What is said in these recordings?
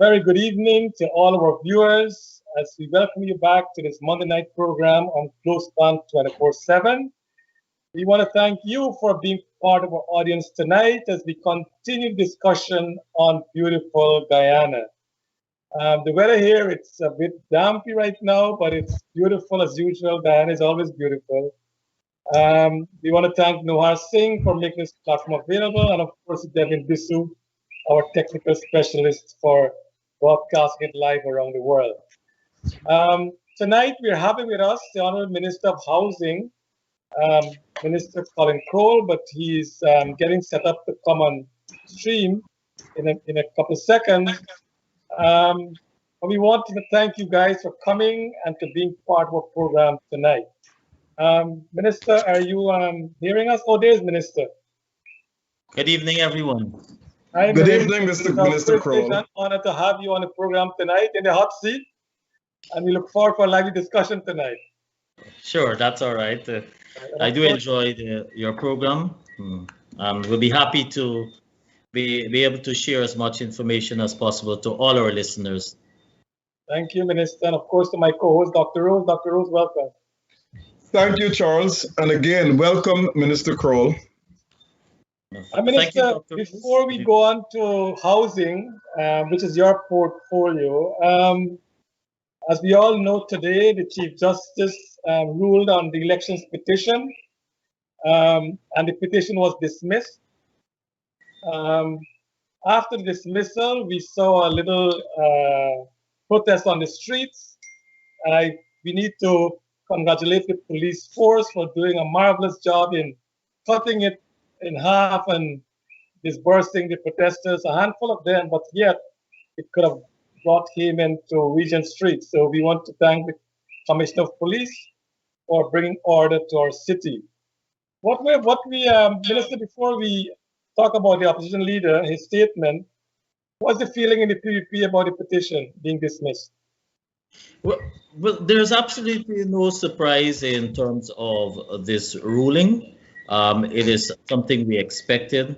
very good evening to all of our viewers as we welcome you back to this Monday night program on Globespan 24/7. We want to thank you for being part of our audience tonight as we continue discussion on beautiful Guyana. The weather here, it's a bit dampy right now, but it's beautiful as usual. Guyana is always beautiful. We want to thank Nohar Singh for making this platform available, and of course, Devin Bisu, our technical specialist for broadcasting it live around the world. Tonight, we're having with us the Honorable Minister of Housing, Minister Collin Croal, but he's getting set up to come on stream in a couple of seconds. But we want to thank you guys for coming and to being part of our program tonight. Minister, are you hearing us? Oh, there's Minister. Good evening, everyone. Hi, Good evening, Mr. Croal. It's an honor to have you on the program tonight in the hot seat, and we look forward for a lively discussion tonight. Sure, that's all right. I do enjoy your program. We'll be happy to be able to share as much information as possible to all our listeners. Thank you, Minister, and of course to my co-host, Dr. Rose. Dr. Rose, welcome. Thank you, Charles, and again, welcome, Minister Croal. Minister, before we go on to housing, which is your portfolio, as we all know today, the Chief Justice ruled on the elections petition, and the petition was dismissed. After the dismissal, we saw a little protest on the streets, and we need to congratulate the police force for doing a marvelous job in cutting it in half and dispersing the protesters, a handful of them, but yet it could have brought him into Regent Street. So we want to thank the Commissioner of Police for bringing order to our city. Minister, before we talk about the opposition leader, his statement, what's the feeling in the PPP about the petition being dismissed? Well, there's absolutely no surprise in terms of this ruling. It is something we expected.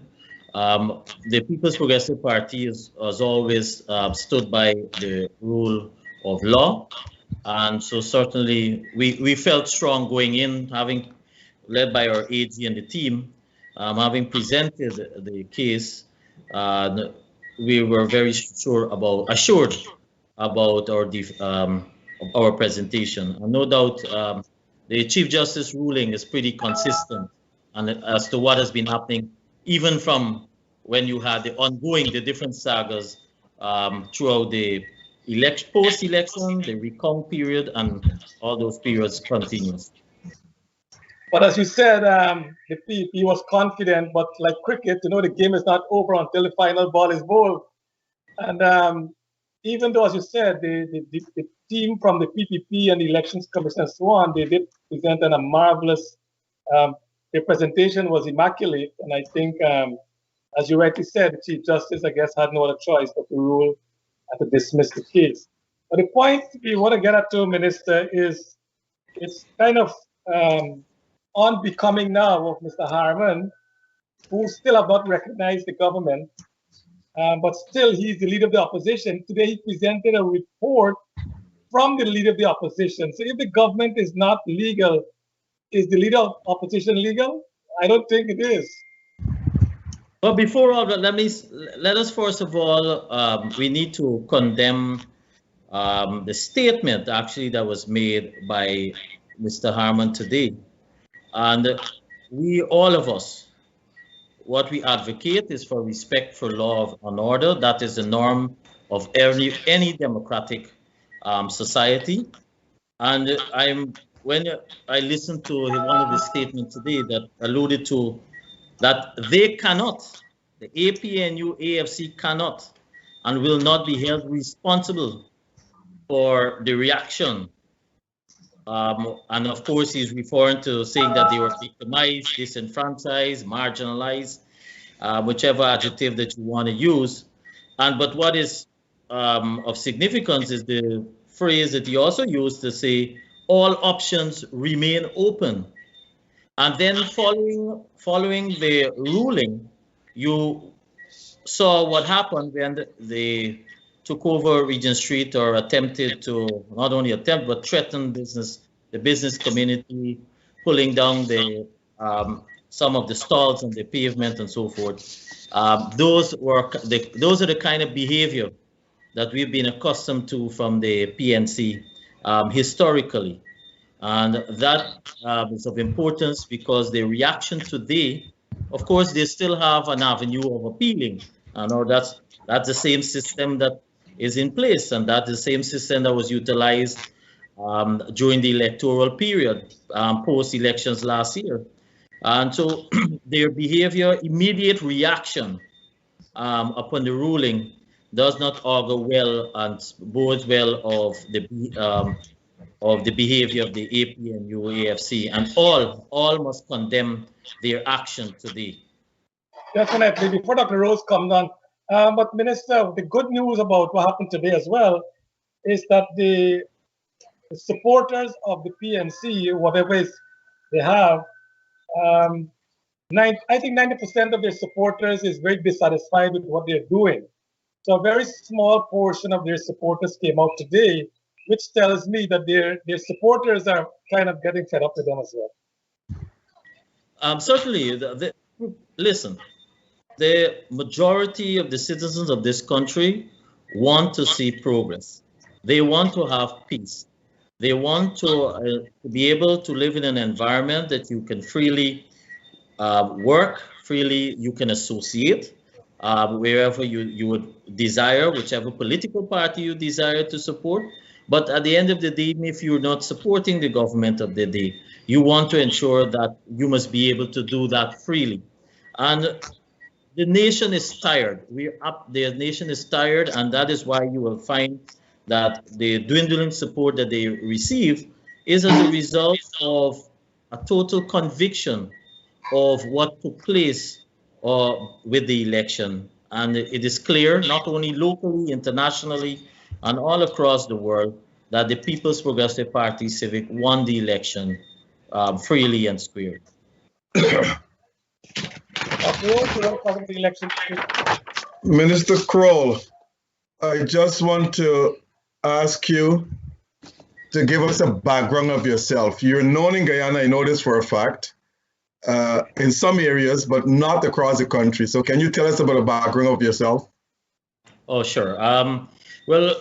The People's Progressive Party has always stood by the rule of law. And so certainly we felt strong going in, having led by our AG and the team, having presented the case, we were very assured about our presentation. And no doubt the Chief Justice ruling is pretty consistent and as to what has been happening, even from when you had the different sagas throughout the post-election, the recount period, and all those periods continues. But as you said, the PPP was confident, but like cricket, the game is not over until the final ball is bowled. And even though, as you said, the team from the PPP and the Elections Commission and so on, they did present a marvelous, their presentation was immaculate. And I think, as you rightly said, the Chief Justice, I guess, had no other choice but to rule and to dismiss the case. But the point we want to get at to, Minister, is it's kind of unbecoming now of Mr. Harman, who still have not recognized the government, but still he's the leader of the opposition. Today he presented a report from the leader of the opposition. So if the government is not legal, is the leader of opposition legal? I don't think it is. Well, before all that, let us first of all, we need to condemn the statement actually that was made by Mr. Harman today. And all of us, what we advocate is for respect for law and order. That is the norm of any democratic society. And when I listened to one of the statements today that alluded to that they cannot, the APNU, AFC cannot and will not be held responsible for the reaction. And of course, he's referring to saying that they were victimized, disenfranchised, marginalized, whichever adjective that you want to use. But what is of significance is the phrase that he also used to say, all options remain open. And then following the ruling, you saw what happened when the took over Regent Street, or attempted to not only attempt but threaten the business community, pulling down some of the stalls on the pavement and so forth. Those are the kind of behavior that we've been accustomed to from the PNC historically. And that is of importance because the reaction today, of course, they still have an avenue of appealing. That's the same system that is in place, and that's the same system that was utilized during the electoral period, post-elections last year. And so their behavior, immediate reaction upon the ruling does not augur well and bodes well of the behavior of the APNU AFC, and all must condemn their action today. Definitely. Before Dr. Rose comes on, but Minister, the good news about what happened today as well is that the supporters of the PNC, whatever they have, I think 90% of their supporters is very dissatisfied with what they're doing. So a very small portion of their supporters came out today, which tells me that their supporters are kind of getting fed up with them as well. Certainly, listen, the majority of the citizens of this country want to see progress. They want to have peace. They want to be able to live in an environment that you can freely work, freely you can associate, wherever you would desire, whichever political party you desire to support. But at the end of the day, even if you're not supporting the government of the day, you want to ensure that you must be able to do that freely. And the nation is tired. The nation is tired, and that is why you will find that the dwindling support that they receive is as a result of a total conviction of what took place with the election. And it is clear, not only locally, internationally, and all across the world, that the People's Progressive Party Civic won the election freely and squarely. Minister Croal, I just want to ask you to give us a background of yourself. You're known in Guyana, I know this for a fact, in some areas, but not across the country. So can you tell us about a background of yourself? Oh, sure. Well,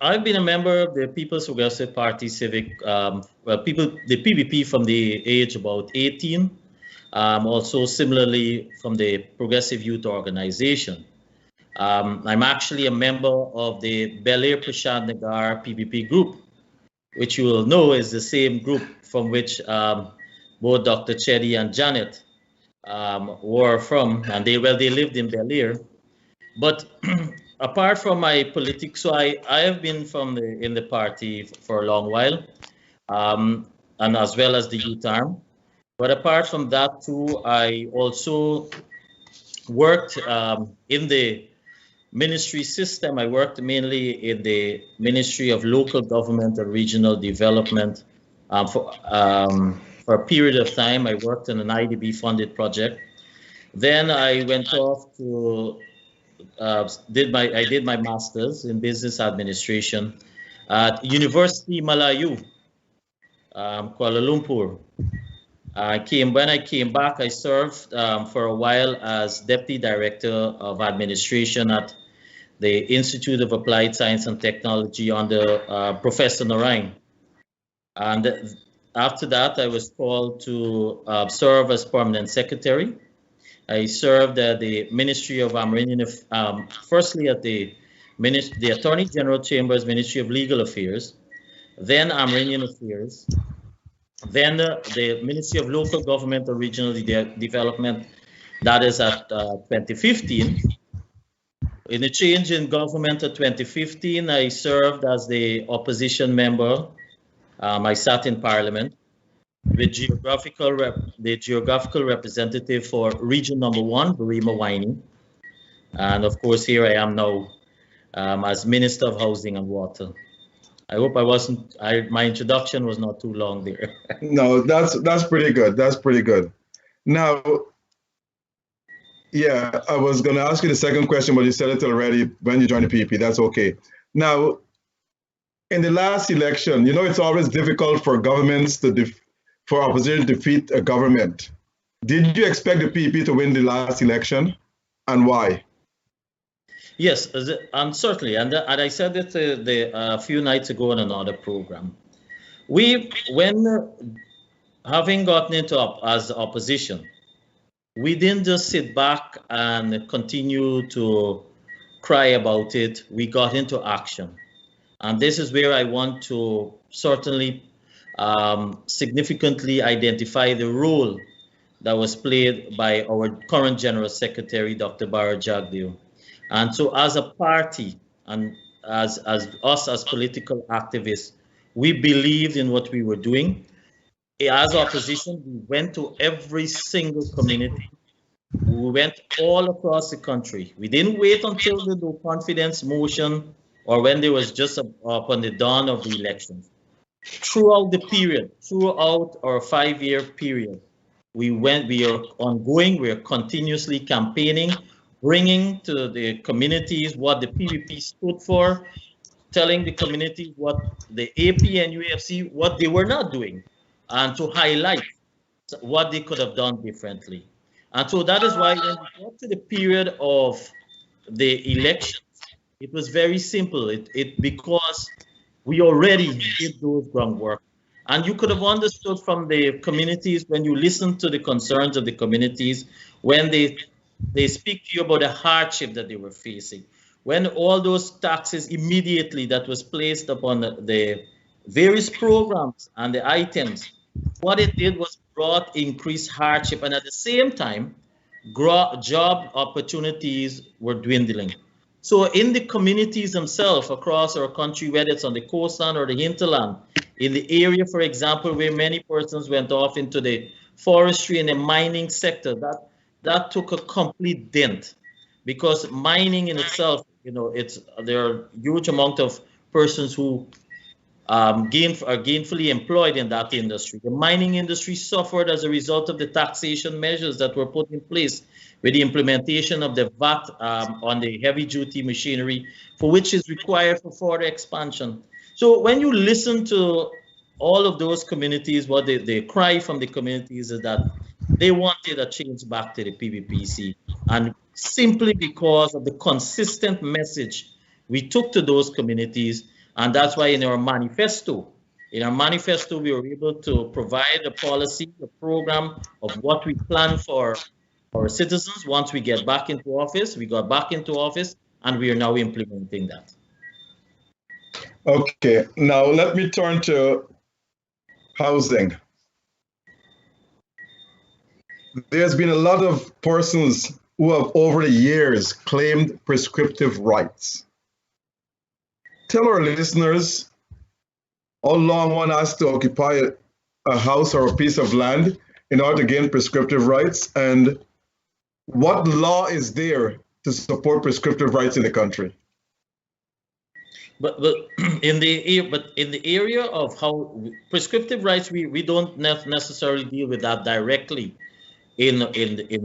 I've been a member of the People's Progressive Party Civic, the PPP from the age about 18. Also similarly from the Progressive Youth Organization. I'm actually a member of the Bel Air Prashant Nagar PPP group, which you will know is the same group from which both Dr. Chetty and Janet were from, and they lived in Bel Air. But apart from my politics, so I have been in the party for a long while, and as well as the youth arm. But apart from that too, I also worked in the ministry system. I worked mainly in the Ministry of Local Government and Regional Development for a period of time. I worked on an IDB funded project. Then I went off to did my master's in business administration at University Malayu, Kuala Lumpur. When I came back, I served for a while as Deputy Director of Administration at the Institute of Applied Science and Technology under Professor Narine. And after that, I was called to serve as Permanent Secretary. I served at the Ministry of firstly at the Attorney General Chambers Ministry of Legal Affairs, then Amerindian Affairs, then the Ministry of Local Government and Regional Development, that is at 2015. In the change in government of 2015, I served as the opposition member. I sat in Parliament with the geographical representative for Region Number 1, Barima Winey. And of course, here I am now as Minister of Housing and Water. I hope my introduction was not too long there. No, that's pretty good. That's pretty good. Now, Yeah, I was going to ask you the second question, but you said it already when you joined the PPP. That's okay. Now, in the last election, you know, it's always difficult for governments for opposition to defeat a government. Did you expect the PPP to win the last election, and why? Yes, certainly, and I said it a few nights ago on another program. When having gotten into as opposition, we didn't just sit back and continue to cry about it. We got into action. And this is where I want to certainly significantly identify the role that was played by our current General Secretary, Dr. Bara Jagdeo. And so as a party and as us as political activists, we believed in what we were doing. As opposition, we went to every single community. We went all across the country. We didn't wait until the no confidence motion or when there was just upon the dawn of the elections. Throughout the period, throughout our 5-year period, we are ongoing, we are continuously campaigning, bringing to the communities what the PPP stood for, telling the communities what the AP and UFC, what they were not doing, and to highlight what they could have done differently. And so that is why when we got to the period of the elections, it was very simple. Because we already did those groundwork. And you could have understood from the communities when you listen to the concerns of the communities, when they speak to you about the hardship that they were facing, when all those taxes immediately that was placed upon the various programs and the items, what it did was brought increased hardship, and at the same time, job opportunities were dwindling. So in the communities themselves across our country, whether it's on the coastline or the hinterland, in the area, for example, where many persons went off into the forestry and the mining sector, that took a complete dent, because mining in itself, you know, there are huge amount of persons who are gainfully employed in that industry. The mining industry suffered as a result of the taxation measures that were put in place with the implementation of the VAT on the heavy-duty machinery, for which is required for further expansion. So when you listen to all of those communities, what they cry from the communities is that they wanted a change back to the PPPC, and simply because of the consistent message we took to those communities. And that's why in our manifesto, we were able to provide a policy, a program of what we plan for our citizens once we get back into office. We got back into office, and we are now implementing that. Okay, now let me turn to housing. There's been a lot of persons who have over the years claimed prescriptive rights. Tell our listeners how long one has to occupy a house or a piece of land in order to gain prescriptive rights, and what law is there to support prescriptive rights in the country? But in the area of how prescriptive rights, we don't necessarily deal with that directly in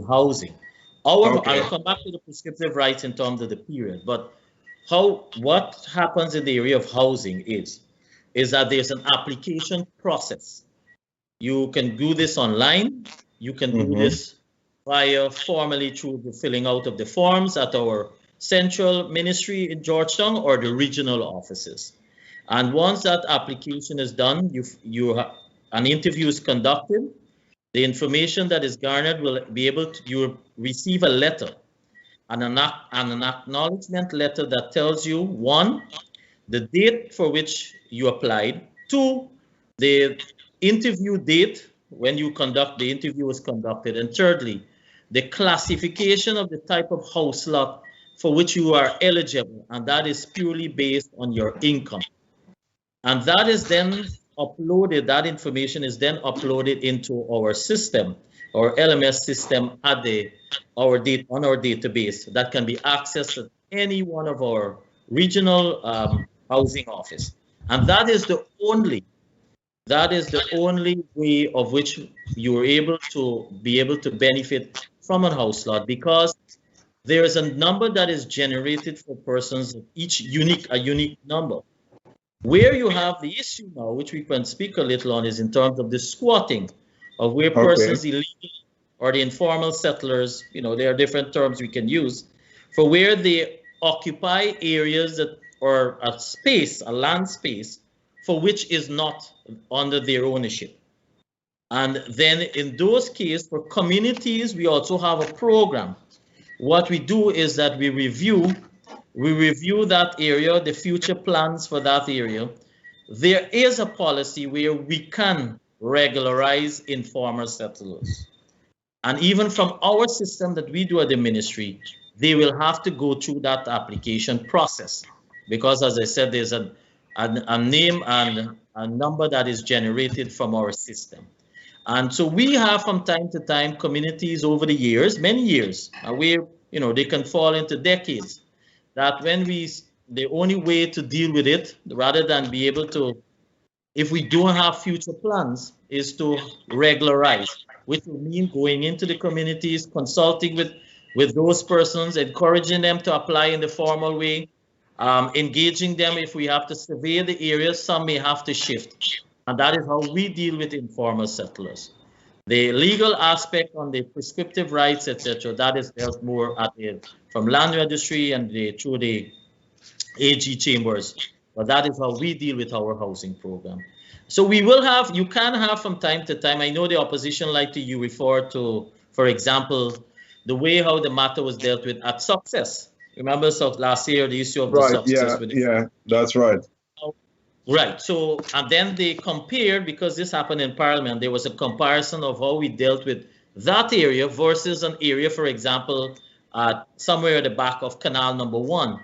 housing. Okay. I'll come back to the prescriptive rights in terms of the period, but what happens in the area of housing is that there's an application process. You can do this online. You can do this formally through the filling out of the forms at our central ministry in Georgetown or the regional offices. And once that application is done, an interview is conducted. The information that is garnered will be you receive a letter, an acknowledgement letter that tells you, 1, the date for which you applied, 2, the interview date when the interview was conducted, and thirdly, the classification of the type of house lot for which you are eligible, and that is purely based on your income. And that is then uploaded, that information is then uploaded into our system, our LMS system on our database that can be accessed at any one of our regional housing office. And that is the only way of which you are able to benefit from a house lot because there is a number that is generated for persons, each a unique number. Where you have the issue now, which we can speak a little on, is in terms of the squatting, of where persons illegal or the informal settlers, there are different terms we can use, for where they occupy areas that or a space, a land space, for which is not under their ownership. And then in those cases, for communities, we also have a program. What we do is that we review that area, the future plans for that area. There is a policy where we can regularize informal settlers. And even from our system that we do at the ministry, they will have to go through that application process. Because as I said, there's a name and a number that is generated from our system. And so we have from time to time communities over the years, many years, where they can fall into decades, that when the only way to deal with it, rather than be able to, if we don't have future plans, is to regularize, which will mean going into the communities, consulting with those persons, encouraging them to apply in the formal way, engaging them if we have to survey the areas, some may have to shift. And that is how we deal with informal settlers. The legal aspect on the prescriptive rights, etc., that is dealt more from land registry and through the AG chambers. But that is how we deal with our housing program. So you can have from time to time, I know the opposition like to refer to, for example, the way how the matter was dealt with at Success. Remember last year, the issue of the Success? Yeah, that's right. Right. So, and then they compared, because this happened in Parliament, there was a comparison of how we dealt with that area versus an area, for example, somewhere at the back of Canal Number 1,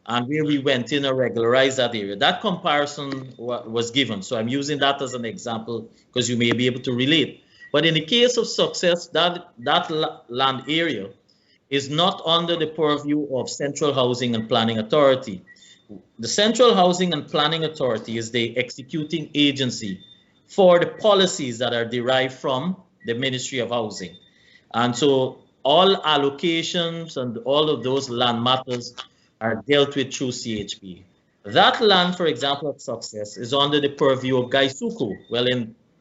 and where we went in and regularized that area. That comparison was given. So I'm using that as an example because you may be able to relate. But in the case of Success, that land area is not under the purview of Central Housing and Planning Authority. The Central Housing and Planning Authority is the executing agency for the policies that are derived from the Ministry of Housing. And so all allocations and all of those land matters are dealt with through CHP. That land, for example, at Success is under the purview of Gaisuku. Well,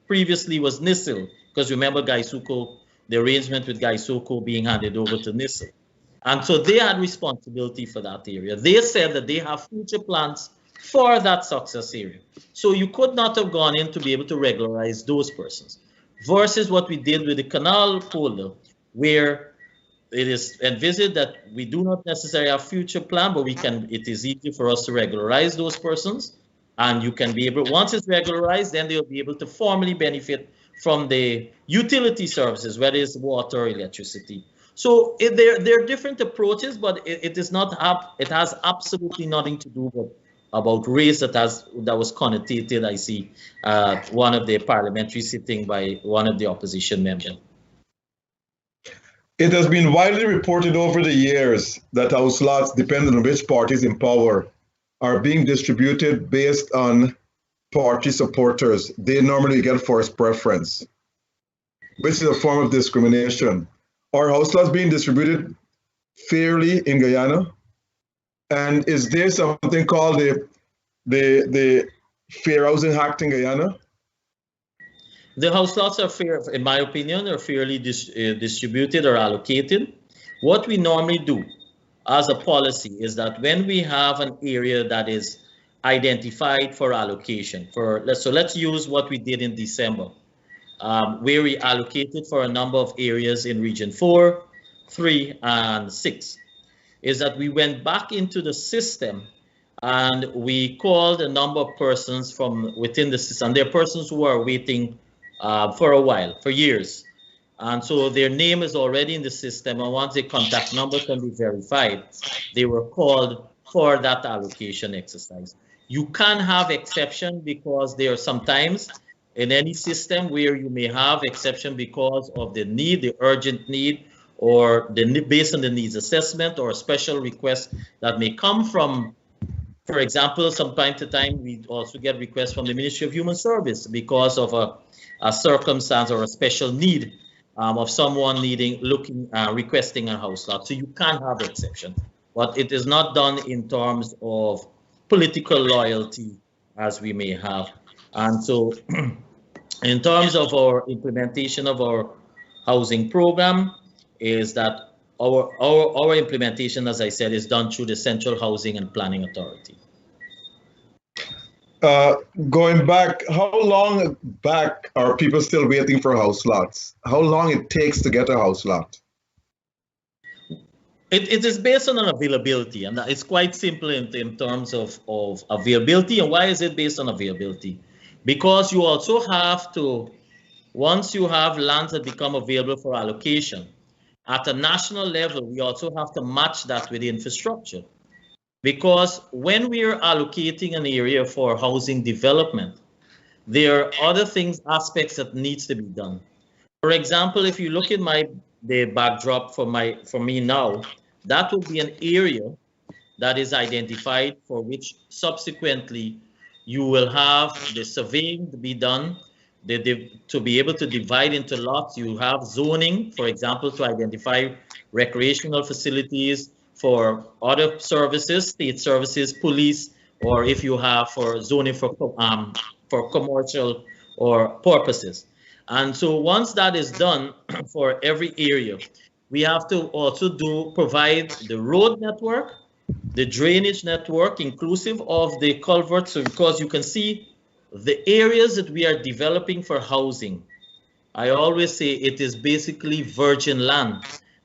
previously was NISIL, because remember Gaisuku, the arrangement with Gaisuku being handed over to NISIL. And so they had responsibility for that area. They said that they have future plans for that Success area. So you could not have gone in to be able to regularize those persons. Versus what we did with the Canal folder, where it is envisaged that we do not necessarily have future plan, but it is easy for us to regularize those persons. And you can be able, once it's regularized, then they'll be able to formally benefit from the utility services, whether it's water or electricity. So there are different approaches, but it has absolutely nothing to do about race that was connotated, I see, one of the parliamentary sitting by one of the opposition members. It has been widely reported over the years that house lots, depending on which parties in power, are being distributed based on party supporters. They normally get first preference, which is a form of discrimination. Are house lots being distributed fairly in Guyana? And is there something called the Fair Housing Act in Guyana? The house lots are fair, in my opinion, are fairly distributed or allocated. What we normally do as a policy is that when we have an area that is identified for allocation, so let's use what we did in December, where we allocated for a number of areas in Region 4, 3, and 6, is that we went back into the system and we called a number of persons from within the system. There are persons who are waiting for a while, for years. And so their name is already in the system, and once their contact number can be verified, they were called for that allocation exercise. You can have exception because there are sometimes in any system where you may have exception because of the need, the urgent need, or based on the needs assessment or special request that may come from, for example, from time to time, we also get requests from the Ministry of Human Service because of a circumstance or a special need of someone requesting a house lot. So you can have exception, but it is not done in terms of political loyalty as we may have. And so in terms of our implementation of our housing program is that our implementation, as I said, is done through the Central Housing and Planning Authority. Going back, how long back are people still waiting for house lots? How long it takes to get a house lot? It is based on an availability, and it's quite simple in terms of availability. And why is it based on availability? Because you also have to, once you have lands that become available for allocation, at a national level, we also have to match that with infrastructure. Because when we are allocating an area for housing development, there are other things, aspects that needs to be done. For example, if you look at the backdrop for me now, that would be an area that is identified for which subsequently you will have the surveying to be done, to be able to divide into lots. You have zoning, for example, to identify recreational facilities for other services, state services, police, or if you have for zoning for commercial or purposes. And so once that is done for every area, we have to also provide the road network, the drainage network, inclusive of the culverts. So because you can see the areas that we are developing for housing, I always say it is basically virgin land.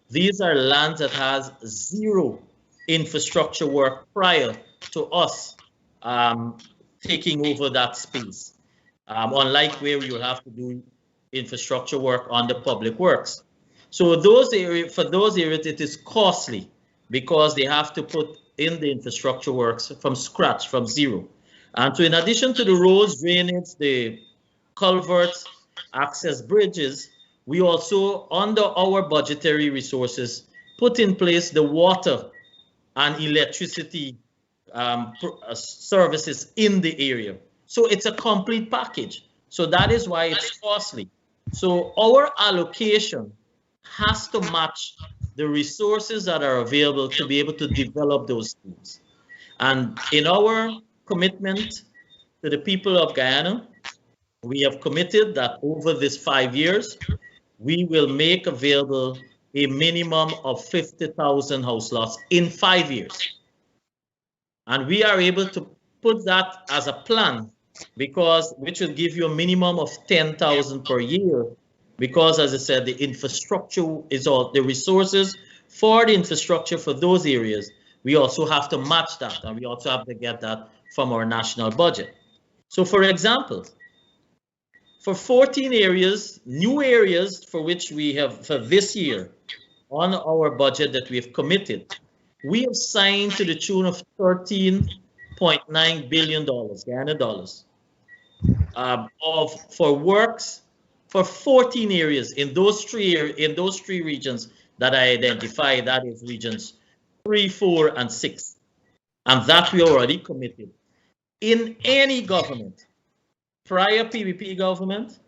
These are lands that has zero infrastructure work prior to us taking over that space. Unlike where you have to do infrastructure work on the public works. So for those areas, it is costly because they have to put in the infrastructure works from scratch, from zero. And so in addition to the roads, drainage, the culverts, access bridges, we also, under our budgetary resources, put in place the water and electricity services in the area. So it's a complete package. So that is why it's costly. So our allocation has to match the resources that are available to be able to develop those things. And in our commitment to the people of Guyana, we have committed that over this 5 years, we will make available a minimum of 50,000 house lots in 5 years. And we are able to put that as a plan which will give you a minimum of 10,000 per year. Because as I said, the infrastructure is all the resources for the infrastructure for those areas. We also have to match that, and we also have to get that from our national budget. So for example, for 14 areas, new areas for which we have for this year on our budget that we have committed, we have signed to the tune of $13.9 billion Guyana dollars for works for 14 areas in those three regions that I identified. That is regions 3, 4, and 6, and that we already committed. In any government, prior PVP government,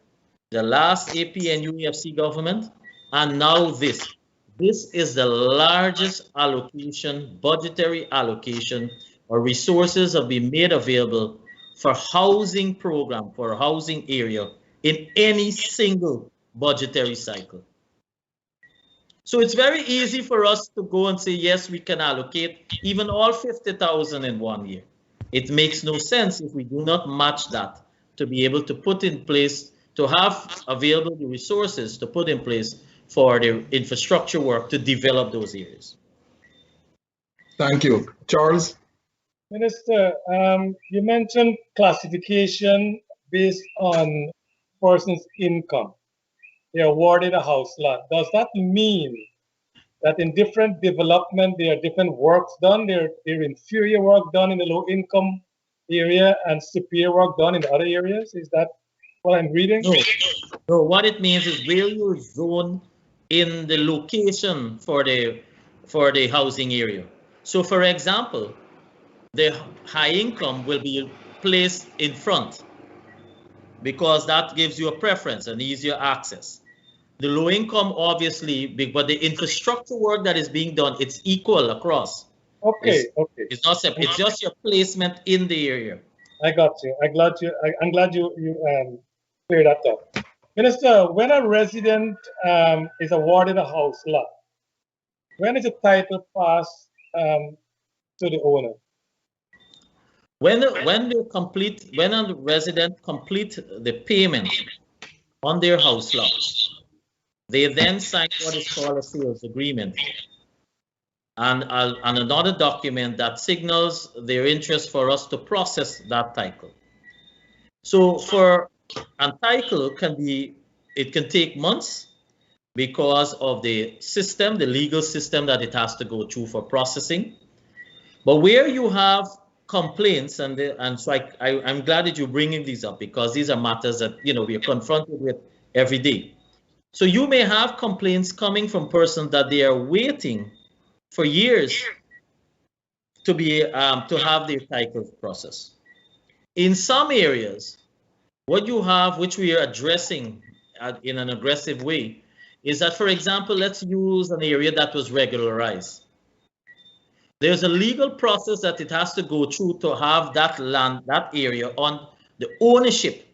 the last APNUEFC government, and now this is the largest allocation, budgetary allocation, or resources have been made available for housing program, for housing area in any single budgetary cycle. So it's very easy for us to go and say, yes, we can allocate even all 50,000 in 1 year. It makes no sense if we do not match that to be able to put in place, to have available the resources to put in place for the infrastructure work to develop those areas. Thank you. Charles? Minister, you mentioned classification based on person's income. They're awarded a house lot. Does that mean that in different development, there are different works done? There inferior work done in the low income area and superior work done in the other areas? Is that what I'm reading? No, what it means is where you zone in the location for the housing area. So for example, the high income will be placed in front because that gives you a preference and easier access. The low income, obviously, but the infrastructure work that is being done, it's equal across. Okay, okay. It's not separate. It's just your placement in the area. I got you. I'm glad you cleared that up. Minister, when a resident is awarded a house lot, when is the title passed to the owner? When a resident complete the payment on their house lot, they then sign what is called a sales agreement and another document that signals their interest for us to process that title. So for a title it can take months because of the system, the legal system that it has to go through for processing. But where you have complaints, and so I'm glad that you're bringing these up because these are matters that we are confronted with every day. So you may have complaints coming from persons that they are waiting for years to have their titles processed. In some areas, what you have, which we are addressing in an aggressive way, is that, for example, let's use an area that was regularized. There's a legal process that it has to go through to have that land, that area, on the ownership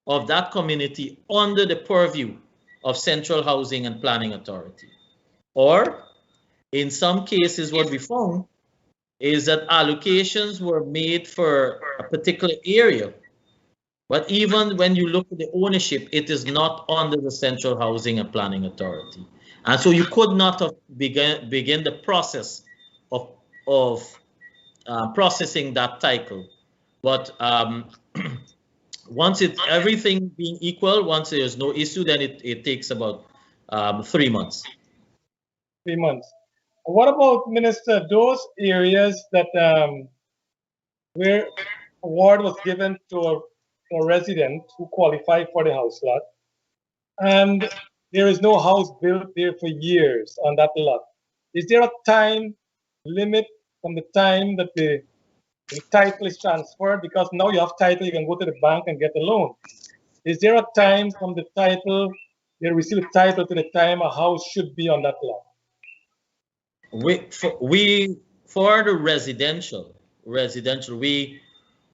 of that community under the purview of Central Housing and Planning Authority. Or, in some cases, what we found is that allocations were made for a particular area, but even when you look at the ownership, it is not under the Central Housing and Planning Authority. And so you could not have begin the process of processing that title. But once everything being equal, once there's no issue, then it takes about 3 months. 3 months. What about, Minister, those areas that where award was given to a resident who qualified for the house lot, and there is no house built there for years on that lot? Is there a time limit from the time that the title is transferred? Because now you have title, you can go to the bank and get a loan. Is there a time from the title, they receive the title, to the time a house should be on that lot? For the residential,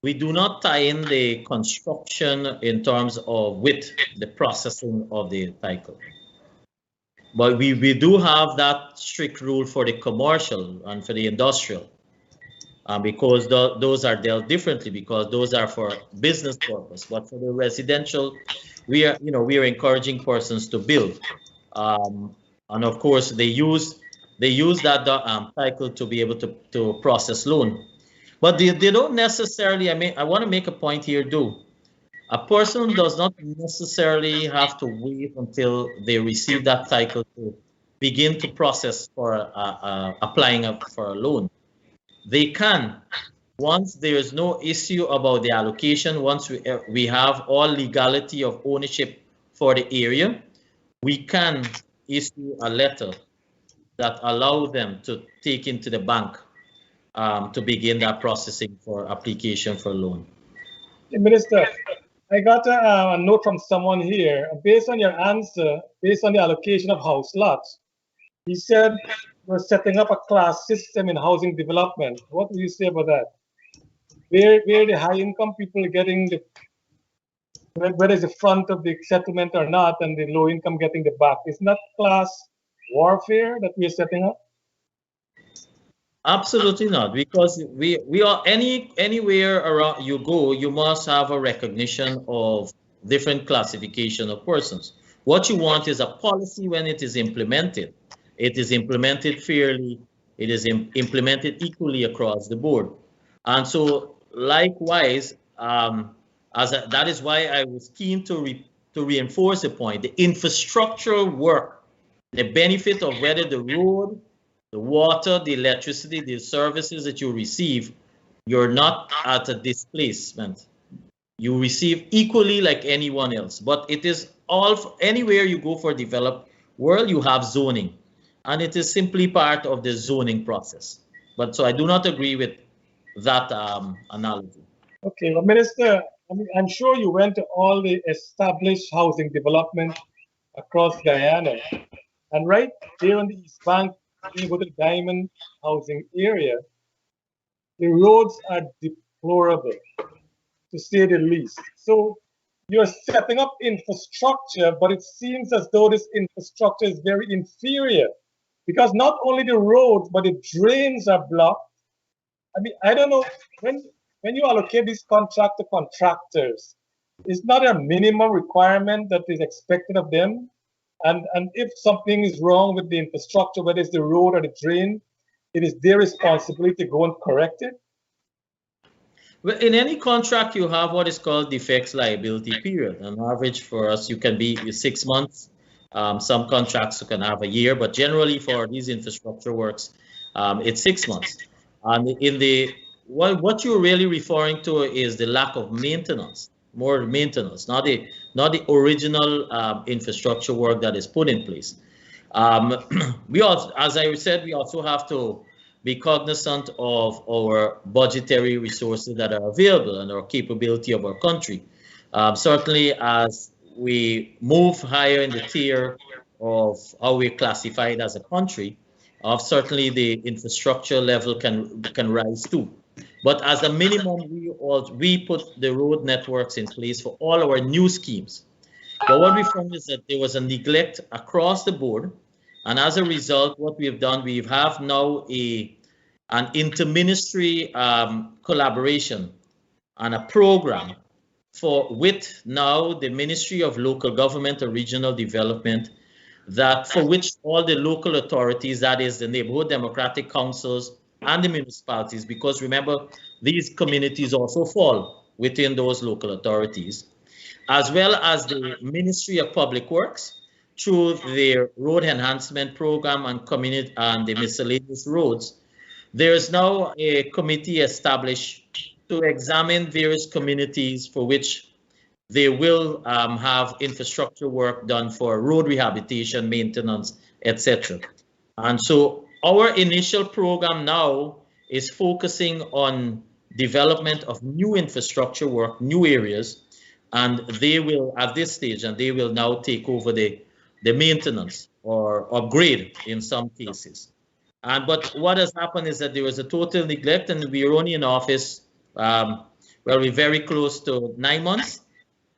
we do not tie in the construction in terms of with the processing of the title. But we do have that strict rule for the commercial and for the industrial, because those are dealt differently, because those are for business purpose. But for the residential, we are encouraging persons to build, and of course they use that title to be able to process loan. But they don't necessarily. I want to make a point here, too. A person does not necessarily have to wait until they receive that title to begin to process for applying for a loan. They can, once there is no issue about the allocation, once we have all legality of ownership for the area, we can issue a letter that allows them to take into the bank to begin that processing for application for loan. Minister, I got a note from someone here. Based on your answer, based on the allocation of house lots, he said we're setting up a class system in housing development. What do you say about that? Where the high income people are getting whether it's the front of the settlement or not, and the low income getting the back? Isn't that class warfare that we're setting up? Absolutely not, because we are anywhere around you go, you must have a recognition of different classification of persons. What you want is a policy when it is implemented. It is implemented fairly. It is implemented equally across the board. And so, likewise, that is why I was keen to reinforce the point: the infrastructural work, the benefit of whether the road, the water, the electricity, the services that you receive, you're not at a displacement. You receive equally like anyone else. But it is all, anywhere you go for developed world, you have zoning. And it is simply part of the zoning process. But so I do not agree with that analogy. Okay, well, Minister, I'm sure you went to all the established housing development across Guyana. And right there on the East Bank, when you go to the Diamond housing area, the roads are deplorable, to say the least. So you're setting up infrastructure, but it seems as though this infrastructure is very inferior because not only the roads, but the drains are blocked. I mean, I don't know, when you allocate these contract to contractors, is not a minimum requirement that is expected of them? And if something is wrong with the infrastructure, whether it's the road or the drain, it is their responsibility to go and correct it. Well, in any contract, you have what is called defects liability period. On average, for us, you can be 6 months. Some contracts you can have a year, but generally for these infrastructure works, it's 6 months. And in the what you're really referring to is the lack of maintenance, more maintenance, not the original infrastructure work that is put in place. We also, as I said, we also have to be cognizant of our budgetary resources that are available and our capability of our country. Certainly, as we move higher in the tier of how we're classified as a country, certainly the infrastructure level can rise too. But as a minimum, we put the road networks in place for all our new schemes. But what we found is that there was a neglect across the board. And as a result, what we have done, we have now an interministry collaboration and a program with now the Ministry of Local Government and Regional Development, that for which all the local authorities, that is the neighborhood democratic councils and the municipalities, because remember, these communities also fall within those local authorities, as well as the Ministry of Public Works through their road enhancement program and community and the miscellaneous roads. There is now a committee established to examine various communities for which they will have infrastructure work done for road rehabilitation, maintenance, etc. And so our initial program now is focusing on development of new infrastructure work, new areas, and they will, at this stage, and they will now take over the maintenance or upgrade in some cases. But what has happened is that there was a total neglect, and we are only in office, well, we're very close to 9 months.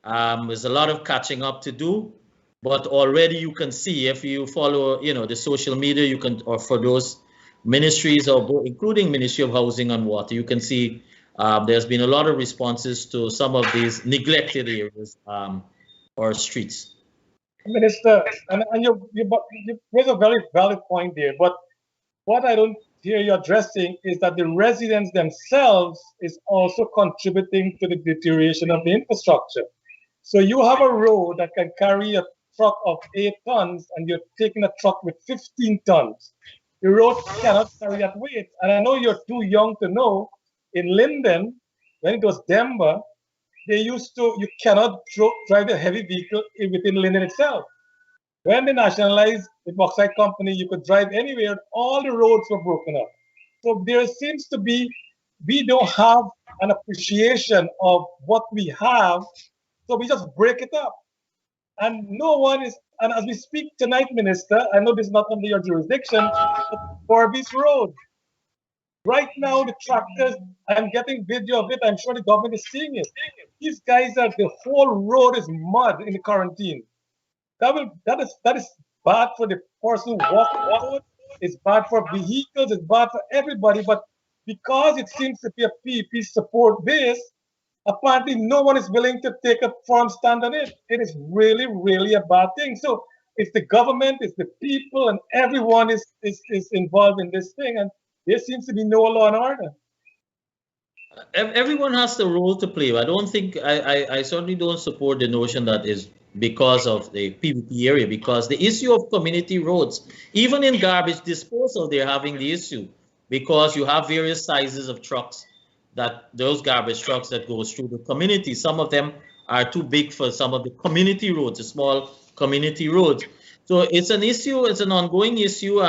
There's a lot of catching up to do, but already you can see, if you follow, the social media, you can, or for those ministries, including Ministry of Housing and Water, you can see there's been a lot of responses to some of these neglected areas or streets. Minister, and you raise a very valid point there, but what I don't hear you addressing is that the residents themselves is also contributing to the deterioration of the infrastructure. So you have a road that can carry a truck of 8 tons and you're taking a truck with 15 tons. The road cannot carry that weight. And I know you're too young to know, in Linden, when it was Denver, you cannot drive a heavy vehicle within Linden itself. When they nationalized the bauxite company, you could drive anywhere, all the roads were broken up. So there seems to be, we don't have an appreciation of what we have, so we just break it up. And no one is, and as we speak tonight, Minister, I know this is not under your jurisdiction, but Corby's Road. Right now, the tractors, I'm getting video of it, I'm sure the government is seeing it. These guys the whole road is mud in the quarantine. That is bad for the person who walks the road. It's bad for vehicles. It's bad for everybody. But because it seems to be a PEP support base, apparently no one is willing to take a firm stand on it. It is really, really a bad thing. So it's the government, it's the people, and everyone is involved in this thing. And there seems to be no law and order. Everyone has the role to play. I don't think, I certainly don't support the notion that is because of the PVP area, because the issue of community roads, even in garbage disposal, they're having the issue because you have various sizes of trucks, those garbage trucks that goes through the community. Some of them are too big for some of the community roads, the small community roads. So it's an issue, it's an ongoing issue,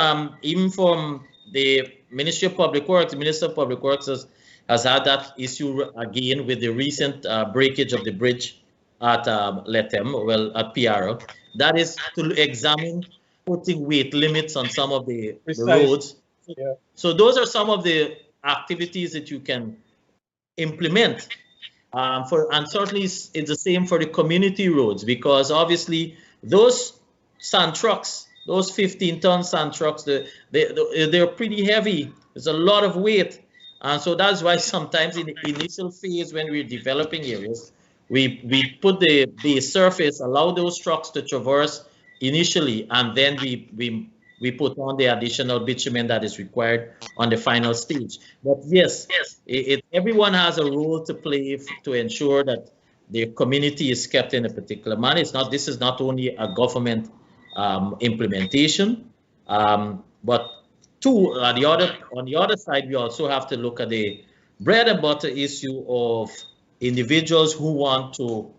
even from the Ministry of Public Works. The Minister of Public Works has had that issue again with the recent breakage of the bridge at Letem, well, at Piaro. That is to examine putting weight limits on some of the roads. Yeah. So those are some of the activities that you can implement. And certainly it's the same for the community roads, because obviously those sand trucks, those 15-ton sand trucks, they're pretty heavy. There's a lot of weight. And so that's why sometimes in the initial phase when we're developing areas, we put the base surface, allow those trucks to traverse initially, and then we put on the additional bitumen that is required on the final stage. But yes, everyone has a role to play to ensure that the community is kept in a particular manner. This is not only a government implementation, but on the other side, we also have to look at the bread and butter issue of individuals who want to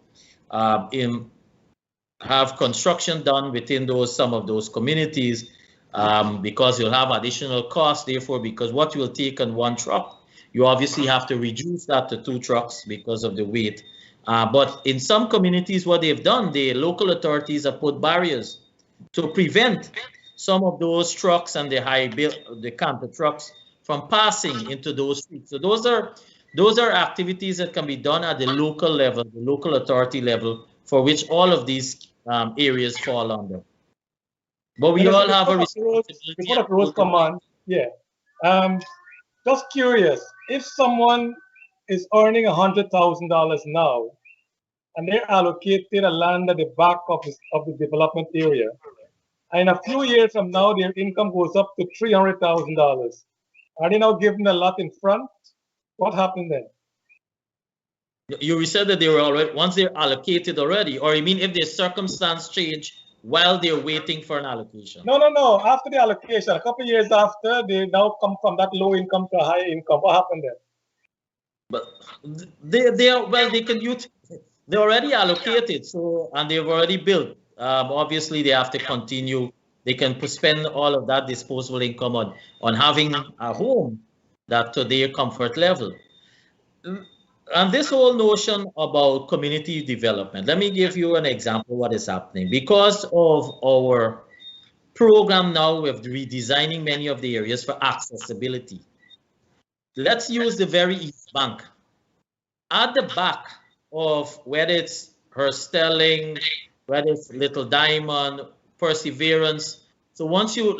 have construction done within some of those communities, because you'll have additional costs. Therefore, because what you will take on one truck, you obviously have to reduce that to 2 trucks because of the weight. But in some communities, what they've done, the local authorities have put barriers to prevent some of those trucks and the camper trucks from passing into those streets. So those are activities that can be done at the local level, the local authority level, for which all of these areas fall under. But we all have a responsibility. Before the rules come on, yeah. Just curious, if someone is earning $100,000 now, and they're allocated a land at the back of the development area, and in a few years from now, their income goes up to $300,000. Are they now given a lot in front? What happened then? You said that they were already, once they're allocated already, or you mean if their circumstance change while they're waiting for an allocation? No. After the allocation, a couple of years after, they now come from that low income to high income. What happened then? But they're already allocated, so, and they've already built. Obviously, they have to continue. They can spend all of that disposable income on having a home that to their comfort level. And this whole notion about community development, let me give you an example of what is happening. Because of our program now with redesigning many of the areas for accessibility. Let's use the very East Bank. At the back of whether it's Herstelling, whether it's Little Diamond, Perseverance. So once you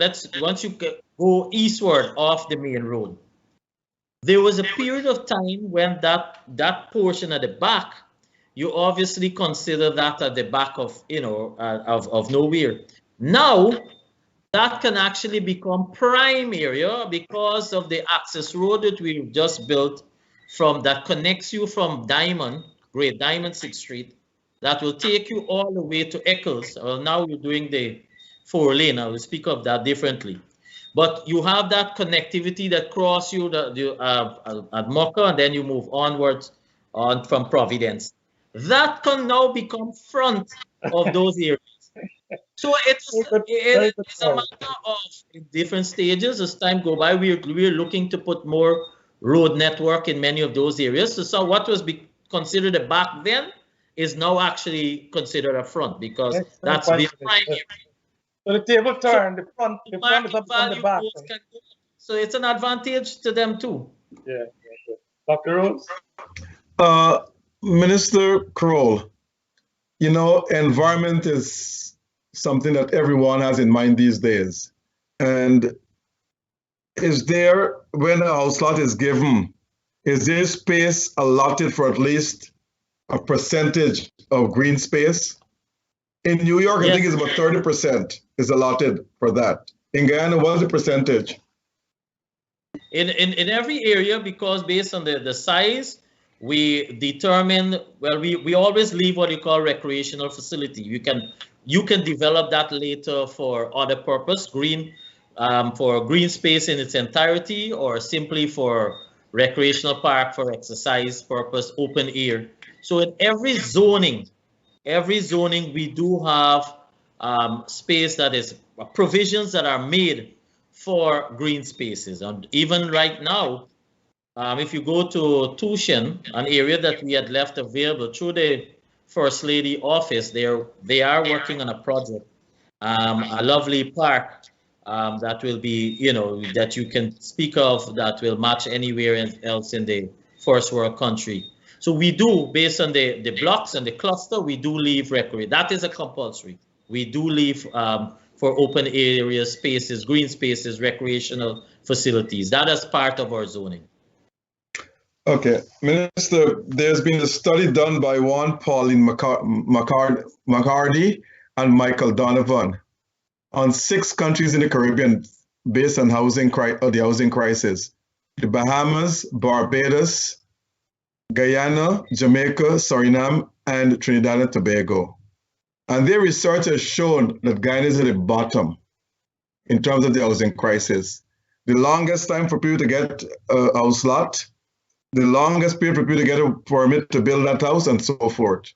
go eastward off the main road, there was a period of time when that portion at the back, you obviously consider that at the back of of nowhere. Now that can actually become prime area because of the access road that we've just built that connects you from Great Diamond 6th Street, that will take you all the way to Eccles. Well, now you're doing the 4-lane. I will speak of that differently. But you have that connectivity that cross you at Mocha, and then you move onwards from Providence. That can now become front of those areas. So it's a matter of different stages. As time go by, we're looking to put more road network in many of those areas. So what was considered a back then is now actually considered a front, because that's the prime area. So the table turned, the front is up from the back. So it's an advantage to them too. Yeah. Dr. Rose? Minister Croal, environment is something that everyone has in mind these days. And is there, when a house lot is given, is there space allotted for at least a percentage of green space? In New York, yes. I think it's about 30% is allotted for that. In Guyana, what's the percentage? In every area, because based on the size, we determine, well, we always leave what you call recreational facility. You can develop that later for other purpose, for green space in its entirety, or simply for recreational park for exercise purpose, open air. So in every zoning, we do have space that is provisions that are made for green spaces. And even right now, if you go to Tushin, an area that we had left available through the First Lady office, they are working on a project, a lovely park that will be, that you can speak of that will match anywhere else in the first world country. So we do, based on the blocks and the cluster, we do leave recreation. That is a compulsory. We do leave for open areas, spaces, green spaces, recreational facilities. That is part of our zoning. Okay, Minister, there's been a study done by Pauline McCarty and Michael Donovan on 6 countries in the Caribbean based on the housing crisis: the Bahamas, Barbados, Guyana, Jamaica, Suriname, and Trinidad and Tobago. And their research has shown that Guyana is at the bottom in terms of the housing crisis. The longest time for people to get a house lot, the longest period for people to get a permit to build that house, and so forth.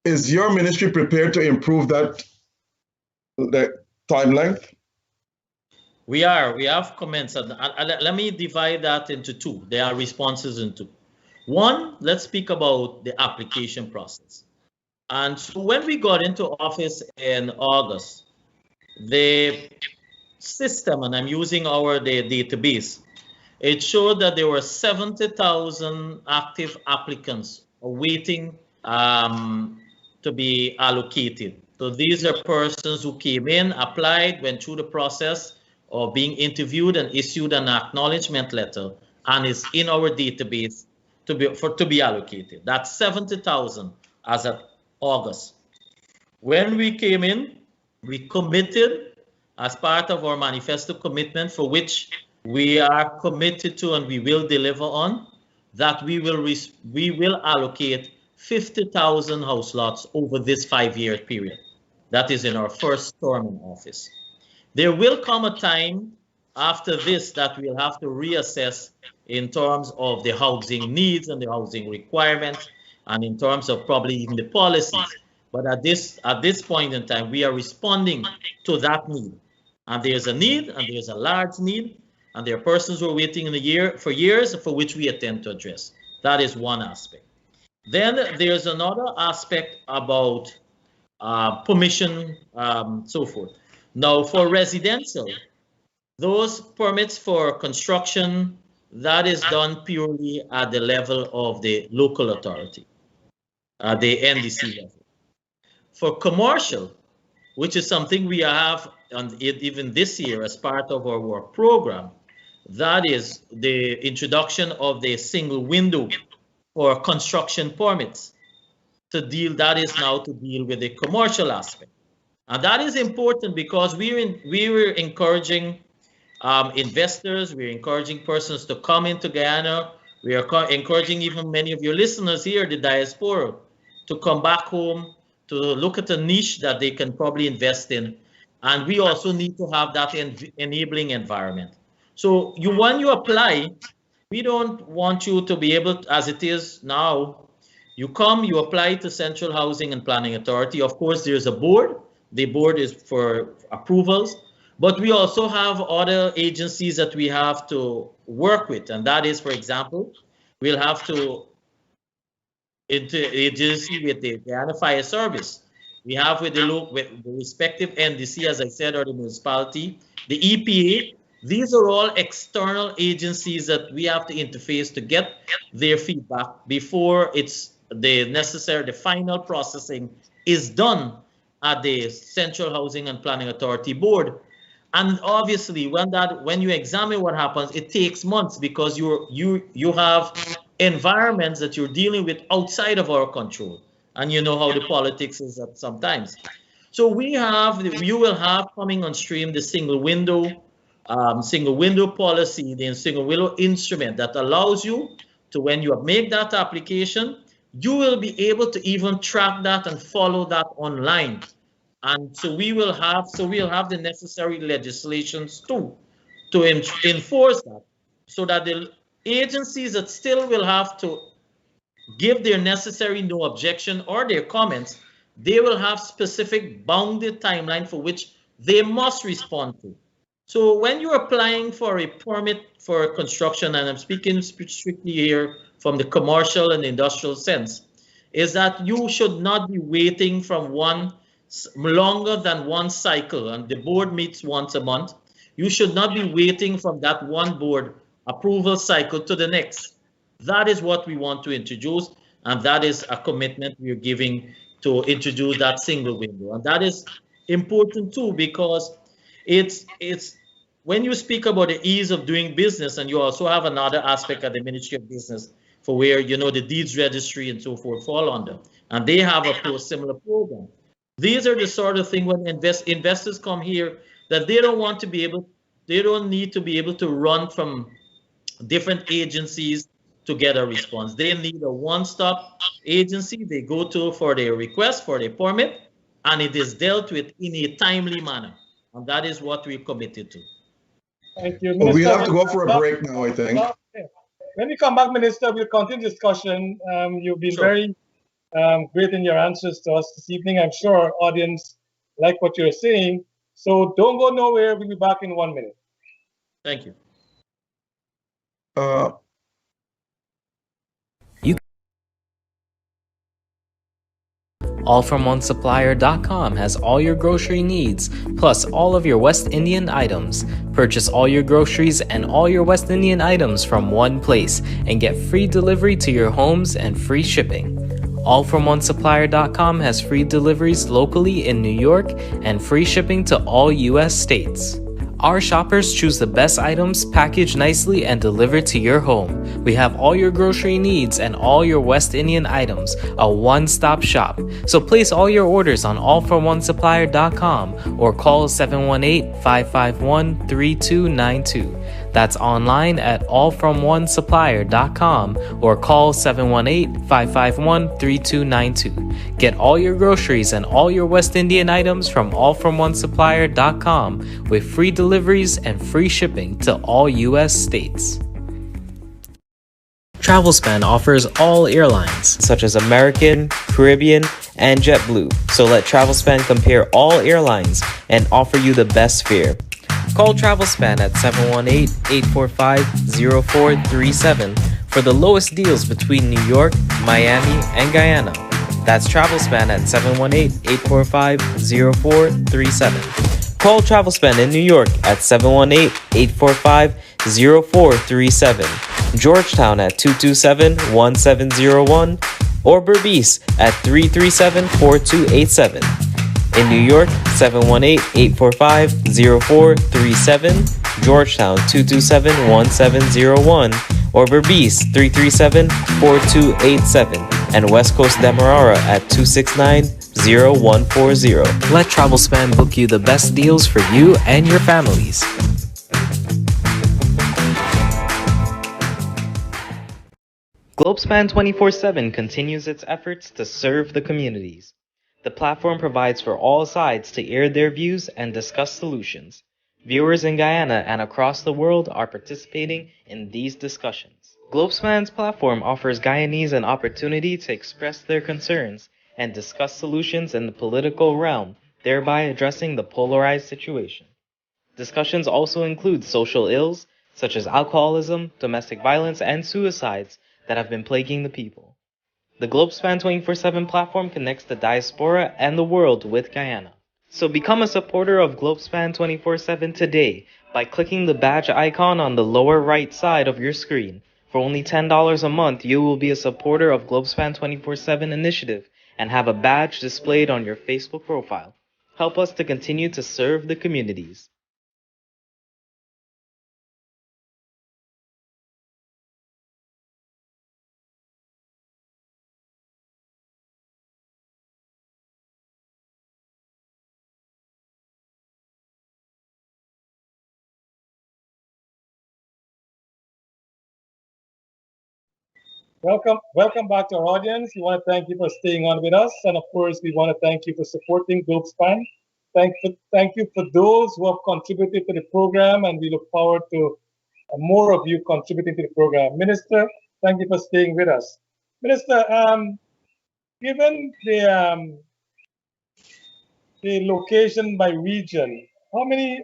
Is your ministry prepared to improve that time length? We have comments. Let me divide that into 2. There are responses in 2. One, let's speak about the application process. And so when we got into office in August, the system, and I'm using the database, it showed that there were 70,000 active applicants waiting to be allocated. So these are persons who came in, applied, went through the process of being interviewed and issued an acknowledgement letter, and is in our database to be allocated. That's 70,000 as of August. When we came in, we committed as part of our manifesto commitment, for which we are committed to and we will deliver on, that we will allocate 50,000 house lots over this 5-year period. That is in our first term in office. There will come a time after this that we'll have to reassess in terms of the housing needs and the housing requirements, and in terms of probably even the policies. But at this point in time, we are responding to that need. And there's a need, and there's a large need, and there are persons who are waiting for years, for which we attempt to address. That is one aspect. Then there's another aspect about permission, so forth. Now, for residential, those permits for construction, that is done purely at the level of the local authority, the NDC level. For commercial, which is something we have even this year as part of our work program, that is the introduction of the single window for construction permits that is now to deal with the commercial aspect. And that is important because we were encouraging investors, we're encouraging persons to come into Guyana, we are encouraging even many of your listeners here, the diaspora, to come back home, to look at a niche that they can probably invest in. And we also need to have that enabling environment. So when you apply, we don't want you to be able to, as it is now, you come, you apply to Central Housing and Planning Authority. Of course, there's a board. The board is for approvals, but we also have other agencies that we have to work with. And that is, for example, we'll have to interagency with the Guyana Fire Service. We have with the respective NDC, as I said, or the municipality, the EPA. These are all external agencies that we have to interface to get their feedback before it's the final processing is done at the Central Housing and Planning Authority board. And obviously, when you examine what happens, it takes months because you have environments that you're dealing with outside of our control, and you know how the politics is at sometimes. So you will have coming on stream the single window policy, the single window instrument that allows you to, when you make that application, you will be able to even track that and follow that online. And so we'll have the necessary legislations too to enforce that, so that the agencies that still will have to give their necessary no objection or their comments, they will have specific bounded timeline for which they must respond to. So when you're applying for a permit for construction, and I'm speaking strictly here from the commercial and industrial sense, is that you should not be waiting from longer than one cycle, and the board meets once a month. You should not be waiting from that one board approval cycle to the next. That is what we want to introduce, and that is a commitment we're giving to introduce that single window. And that is important too, because it's when you speak about the ease of doing business, and you also have another aspect at the Ministry of Business for where the deeds registry and so forth fall under, and they have a similar program. These are the sort of thing when investors come here that they don't want to be able, they don't need to be able to run from different agencies to get a response. They need a one-stop agency they go to for their request, for their permit, and it is dealt with in a timely manner. And that is what we're committed to. Thank you, We'll Minister. have to go for a break now, I think. When we come back, Minister, we'll continue discussion. You've been Sure. very great in your answers to us this evening. I'm sure our audience like what you're saying. So don't go nowhere. We'll be back in 1 minute. Thank you. Allfromonesupplier.com has all your grocery needs, plus all of your West Indian items. Purchase all your groceries and all your West Indian items from one place and get free delivery to your homes and free shipping. Allfromonesupplier.com has free deliveries locally in New York and free shipping to all U.S. states. Our shoppers choose the best items packaged nicely and delivered to your home. We have all your grocery needs and all your West Indian items, a one-stop shop. So place all your orders on allfromonesupplier.com or call 718-551-3292. That's online at allfromonesupplier.com or call 718-551-3292. Get all your groceries and all your West Indian items from allfromonesupplier.com with free deliveries and free shipping to all U.S. states. Travelspan offers all airlines, such as American, Caribbean, and JetBlue. So let Travelspan compare all airlines and offer you the best fare. Call Travelspan at 718-845-0437 for the lowest deals between New York, Miami, and Guyana. That's Travelspan at 718-845-0437. Call Travelspan in New York at 718-845-0437, Georgetown at 227-1701, or Berbice at 337-4287. In New York, 718-845-0437, Georgetown 227-1701, or Berbice 337-4287, and West Coast Demerara at 269-0140. Let Travelspan book you the best deals for you and your families. Globespan 24/7 continues its efforts to serve the communities. The platform provides for all sides to air their views and discuss solutions. Viewers in Guyana and across the world are participating in these discussions. Globespan's platform offers Guyanese an opportunity to express their concerns and discuss solutions in the political realm, thereby addressing the polarized situation. Discussions also include social ills, such as alcoholism, domestic violence, and suicides that have been plaguing the people. The Globespan 24/7 platform connects the diaspora and the world with Guyana. So become a supporter of Globespan 24/7 today by clicking the badge icon on the lower right side of your screen. For only $10 a month, you will be a supporter of Globespan 24/7 initiative and have a badge displayed on your Facebook profile. Help us to continue to serve the communities. Welcome back to our audience. We want to thank you for staying on with us, and of course, we want to thank you for supporting Globespan. Thank you for those who have contributed to the program, and we look forward to more of you contributing to the program. Minister, thank you for staying with us. Minister, given the location by region, how many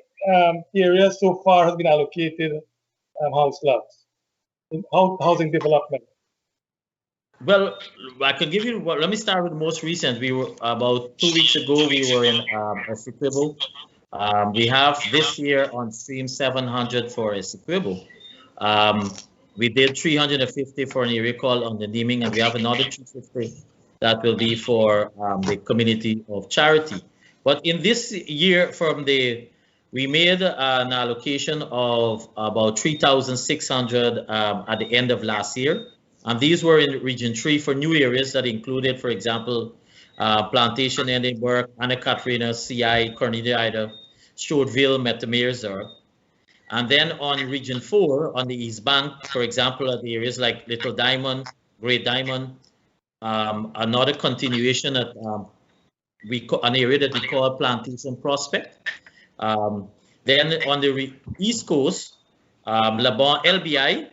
areas so far has been allocated house lots in housing development? Well, I can give you. Well, let me start with the most recent. We were about 2 weeks ago. We were in Essequibo. We have this year on stream 700 for Essequibo. We did 350 for an area call on the naming, and we have another 250 that will be for the community of charity. But in this year, we made an allocation of about 3,600 at the end of last year. And these were in Region 3 for new areas that included, for example, Plantation, Edinburgh, Anna Katrina, CI, Cornelia Ida, Stoutville, Metamersor. And then on Region 4, on the East Bank, for example, at the areas like Little Diamond, Great Diamond, another continuation at an area that we call Plantation Prospect. Then on the East Coast, LBI,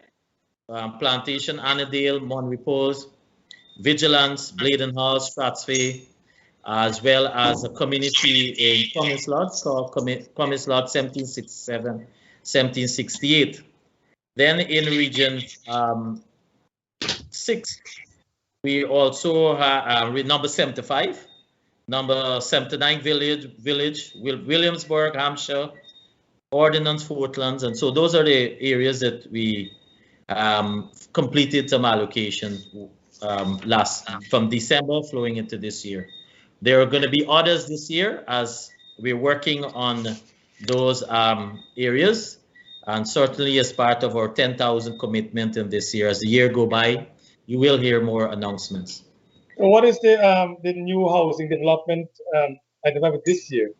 Plantation, Annandale, Mont Repose, Vigilance, Bladen Hall, Strathspey, as well as a community in Cummins Lodge called Cummins Lodge 1767, 1768. Then in Region 6, we also have number 75, number 79 Village, Williamsburg, Hampshire, Ordnance, Fortlands, and so those are the areas that we completed some allocation from December flowing into this year. There are going to be others this year as we're working on those areas, and certainly as part of our 10,000 commitment in this year. As the year go by, you will hear more announcements. So what is the new housing development identified this year?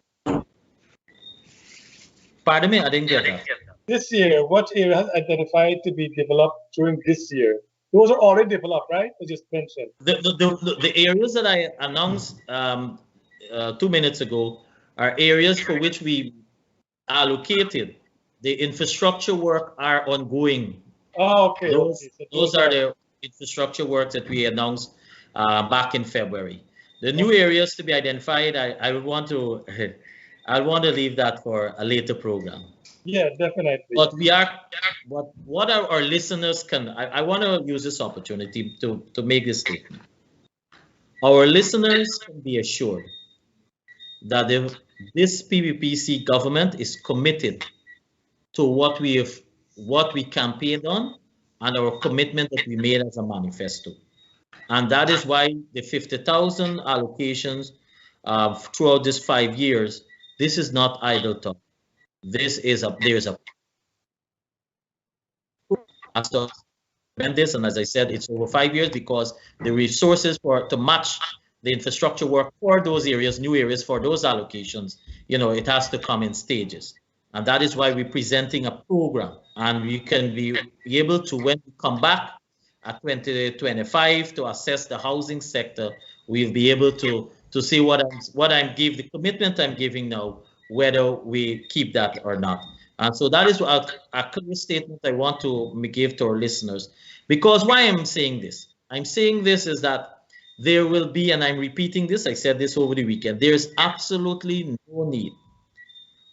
Pardon me, I didn't get that. This year, what area has identified to be developed during this year? Those are already developed, right? I just mentioned. The areas that I announced 2 minutes ago are areas for which we allocated. The infrastructure work are ongoing. Oh, okay. Those are the infrastructure work that we announced back in February. The new areas to be identified, I want to leave that for a later program. Yeah, definitely. But what our listeners can, I want to use this opportunity to make this statement. Our listeners can be assured that this PVPC government is committed to what we campaigned on and our commitment that we made as a manifesto. And that is why the 50,000 allocations throughout these 5 years, this is not idle talk. There's a and as I said, it's over 5 years because the resources to match the infrastructure work for those areas, new areas for those allocations, it has to come in stages. And that is why we're presenting a program, and we can be able to, when we come back at 2025 to assess the housing sector, we'll be able to see the commitment I'm giving now, whether we keep that or not. And so that is a clear statement I want to give to our listeners. Because why I'm saying this? I'm saying this is that there will be, and I'm repeating this, I said this over the weekend, there's absolutely no need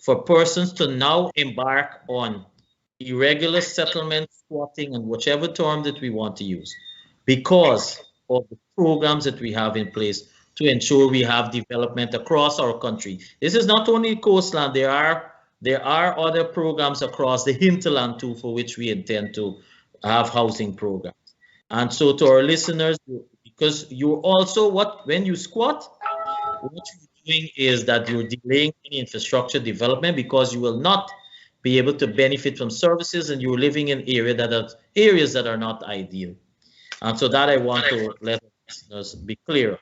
for persons to now embark on irregular settlement, squatting, and whichever term that we want to use, because of the programs that we have in place to ensure we have development across our country. This is not only coastland, there are other programs across the hinterland too, for which we intend to have housing programs. And so to our listeners, because you also, when you squat, what you're doing is that you're delaying any infrastructure development because you will not be able to benefit from services, and you're living in areas that are not ideal. And so that I want to let listeners be clear.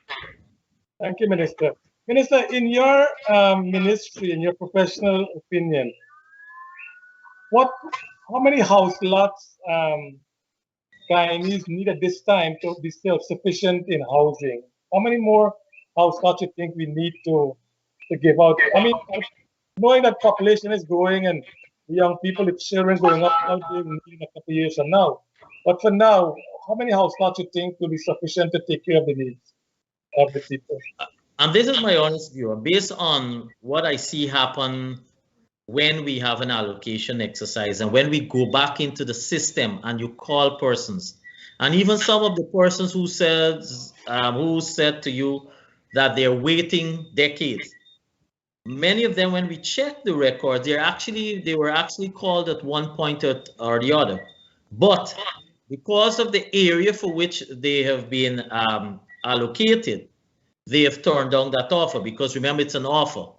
Thank you, Minister. Minister, in your ministry, in your professional opinion, how many house lots Guyanese need at this time to be self-sufficient in housing? How many more house lots you think we need to give out? I mean, knowing that population is growing and young people with children growing up out there in a couple of years from now. But for now, how many house lots you think will be sufficient to take care of the needs of the people? And this is my honest view. Based on what I see happen when we have an allocation exercise and when we go back into the system and you call persons And even some of the persons who said to you that they're waiting decades, many of them, when we check the records, they were actually called at one point or the other. But because of the area for which they have been allocated, they have turned down that offer, because remember, it's an offer.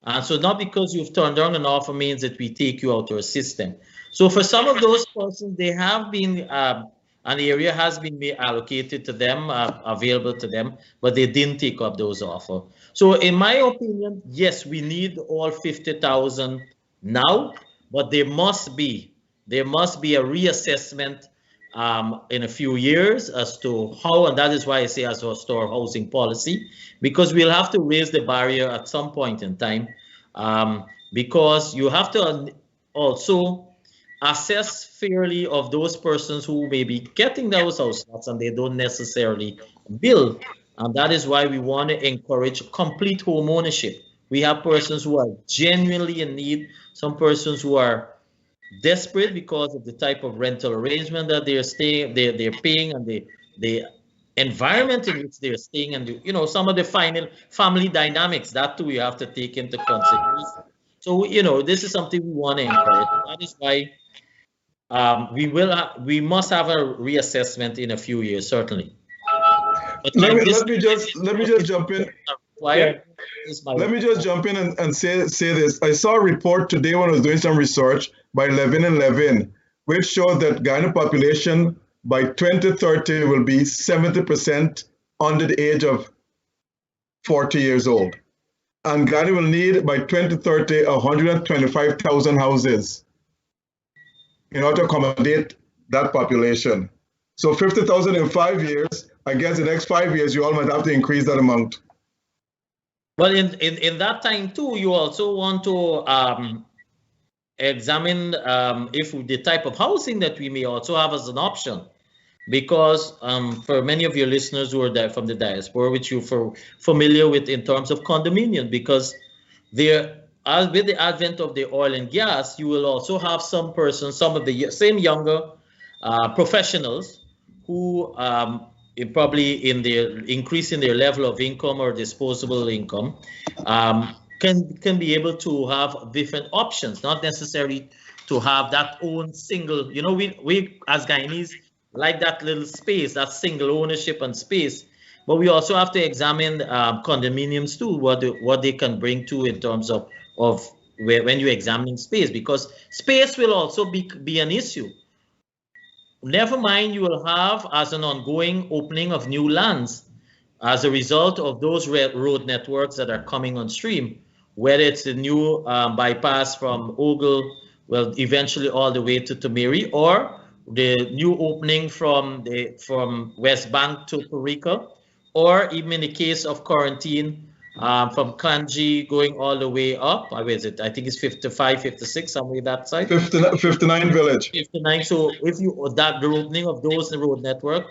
And so not because you've turned down an offer means that we take you out of our system. So for some of those persons, they have been, an area has been allocated to them, available to them, but they didn't take up those offers. So in my opinion, yes, we need all 50,000 now, but there must be a reassessment in a few years as to how, and that is why I say as a store housing policy, because we'll have to raise the barrier at some point in time, because you have to also assess fairly of those persons who may be getting those house lots and they don't necessarily build. And that is why we want to encourage complete home ownership. We have persons who are genuinely in need, some persons who are desperate because of the type of rental arrangement that they're paying, and the environment in which they're staying, and some of the final family dynamics that too we have to take into consideration. So this is something we want to encourage. That is why we must have a reassessment in a few years, certainly. But let me just jump in. Yeah. Let me just jump in and say this. I saw a report today when I was doing some research by Levin and Levin, which showed that Guyana population by 2030 will be 70% under the age of 40 years old. And Guyana will need by 2030 125,000 houses in order to accommodate that population. So 50,000 in 5 years, I guess the next 5 years you all might have to increase that amount. Well, in that time too, you also want to examine if the type of housing that we may also have as an option, because for many of your listeners who are there from the diaspora, which you're familiar with in terms of condominium, because with the advent of the oil and gas, you will also have some persons, some of the same younger professionals who probably in their increasing their level of income or disposable income can be able to have different options, not necessarily to have that own single. We as Guyanese like that little space, that single ownership and space, but we also have to examine condominiums too, what they can bring to in terms of when you're examining space, because space will also be an issue. Never mind, you will have as an ongoing opening of new lands as a result of those road networks that are coming on stream, whether it's the new bypass from Ogle, well, eventually all the way to Tamiri, or the new opening from West Bank to Parika, or even in the case of Quarantine, from Kanji going all the way up. Where is it? I think it's 55, 56, somewhere that side. 59 village. 59. So if the opening of those in the road network,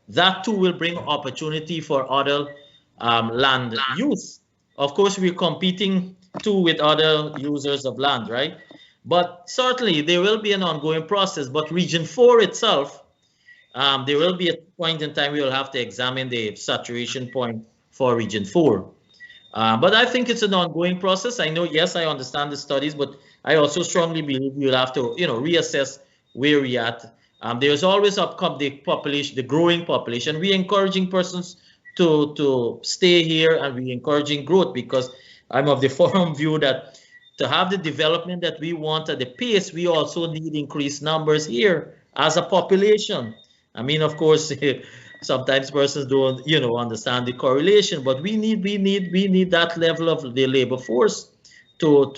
that too will bring opportunity for other land use. Of course, we're competing too with other users of land, right? But certainly there will be an ongoing process. But Region 4 itself, there will be a point in time we will have to examine the saturation point for Region 4. But I think it's an ongoing process. I know, yes, I understand the studies, but I also strongly believe you'll have to, reassess where we're at. There's always the growing population. We're encouraging persons to stay here, and we're encouraging growth, because I'm of the firm view that to have the development that we want at the pace, we also need increased numbers here as a population. I mean, of course, sometimes persons don't, understand the correlation, but we need that level of the labor force to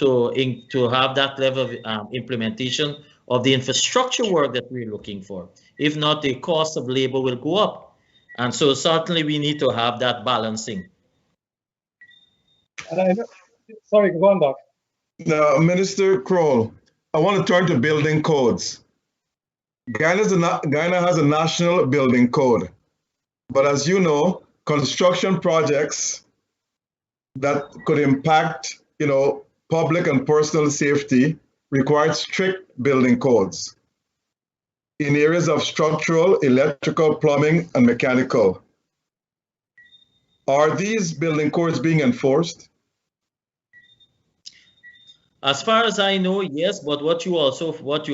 have that level of implementation of the infrastructure work that we're looking for. If not, the cost of labor will go up, and so certainly we need to have that balancing. And sorry, go on, Doc. Now, Minister Croal, I want to turn to building codes. Guyana has a national building code, but as you know, construction projects that could impact, public and personal safety require strict building codes. in areas of structural, electrical, plumbing, and mechanical. Are these building codes being enforced? As far as I know, yes, but what you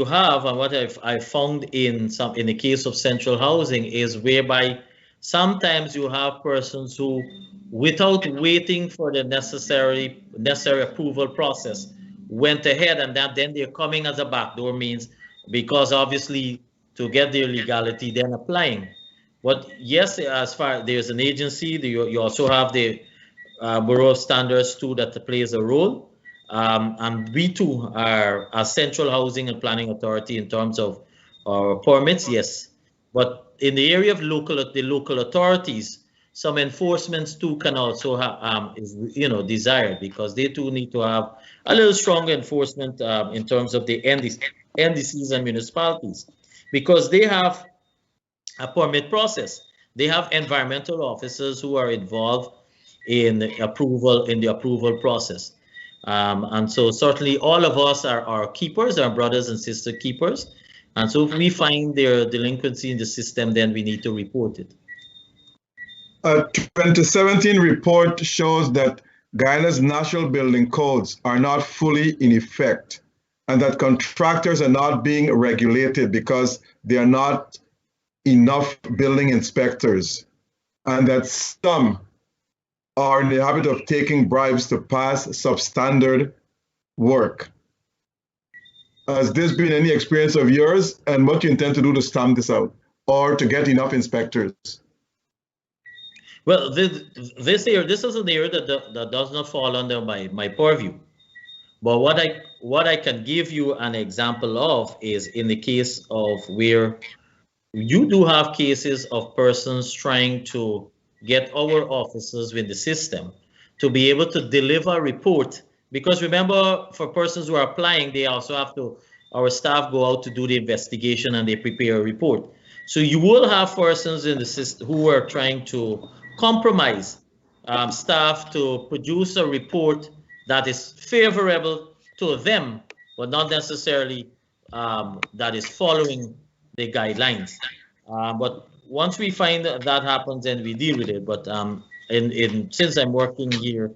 have and what I found in the case of central housing is whereby sometimes you have persons who, without waiting for the necessary approval process, went ahead, and then they're coming as a backdoor means, because obviously to get their legality then applying. But yes, as far there's an agency, you also have the Bureau of Standards too that plays a role. And we too are a central housing and planning authority in terms of our permits, yes. But in the area of the local authorities, some enforcements too can also is desired, because they too need to have a little stronger enforcement in terms of the NDCs and municipalities, because they have a permit process. They have environmental officers who are involved in the approval process. And so certainly all of us are our keepers, our brothers and sister keepers. And so if we find their delinquency in the system, then we need to report it. A 2017 report shows that Guyana's national building codes are not fully in effect, and that contractors are not being regulated because there are not enough building inspectors, and that some are in the habit of taking bribes to pass substandard work. Has this been any experience of yours, and what do you intend to do to stamp this out or to get enough inspectors? Well, this is an area that does not fall under my purview. But what I can give you an example of is in the case of where you do have cases of persons trying to get our officers with the system to be able to deliver a report. Because remember, for persons who are applying, they also have to, our staff go out to do the investigation and they prepare a report. So you will have persons in the system who are trying to compromise staff to produce a report that is favorable to them, but not necessarily that is following the guidelines. But once we find that happens, then we deal with it. But since I'm working here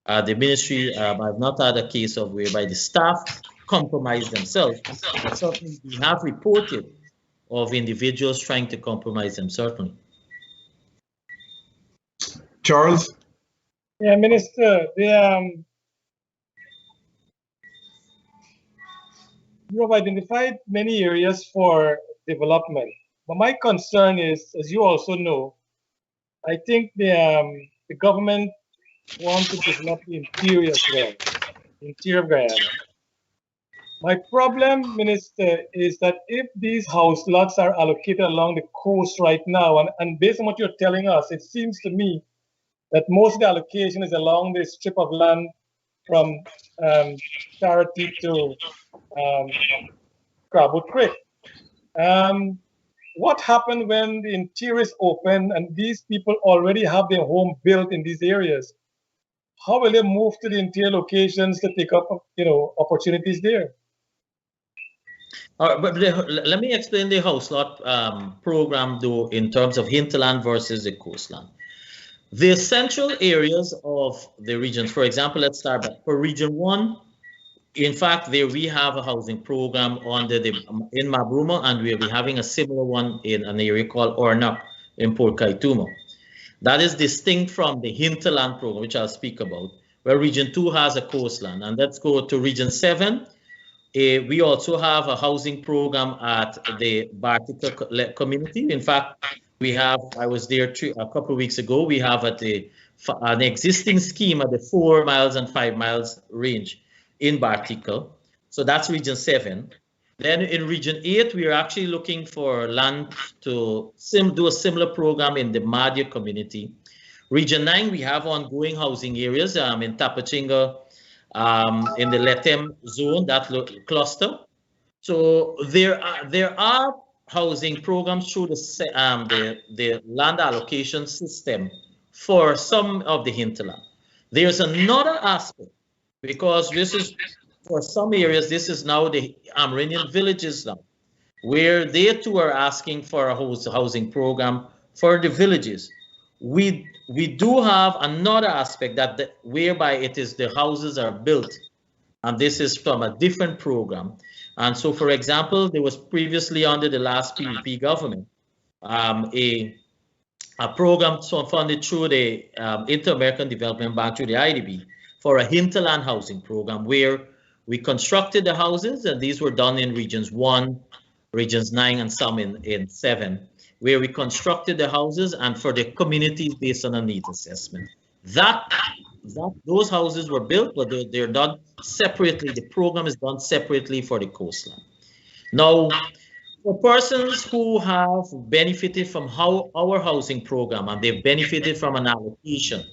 at the ministry, I've not had a case of whereby the staff compromise themselves. But certainly we have reported of individuals trying to compromise them, certainly. Charles? Yeah, Minister, you have identified many areas for development. But my concern is, as you also know, I think the government wants to develop the interior as well, interior of Guyana. My problem, Minister, is that if these house lots are allocated along the coast right now, and based on what you're telling us, it seems to me that most of the allocation is along this strip of land from Charity to Crabwood Creek. What happened when the interior is open and these people already have their home built in these areas? How will they move to the interior locations to take up, opportunities there? But let me explain the house lot program though in terms of hinterland versus the coastland. The central areas of the regions, for example, let's start by for Region 1. In fact, there we have a housing program in Mabruma, and we'll be having a similar one in an area called Ornak in Port Kaitumo. That is distinct from the hinterland program, which I'll speak about, where Region 2 has a coastland. And let's go to Region 7. We also have a housing program at the Bartica community. In fact, I was there a couple of weeks ago. We have an existing scheme at the 4 miles and 5 miles range in Bartica. So that's Region 7. Then in Region 8, we are actually looking for land to do a similar program in the Madhya community. Region 9, we have ongoing housing areas in Tapachinga, in the Letem zone, that cluster. So there are housing programs through the land allocation system for some of the hinterland. There's another aspect, because this is, for some areas, this is now the Amerindian villages now. where they too are asking for a housing program for the villages. We do have another aspect that whereby it is the houses are built, and this is from a different program. And so, for example, there was previously under the last PPP government a program funded through the Inter-American Development Bank, through the IDB, for a hinterland housing program where we constructed the houses, and these were done in regions 1, regions 9, and some in 7, where we constructed the houses and for the communities based on a needs assessment. Those houses were built, but they're done separately. The program is done separately for the coastline. Now, for persons who have benefited from our housing program and they've benefited from an allocation,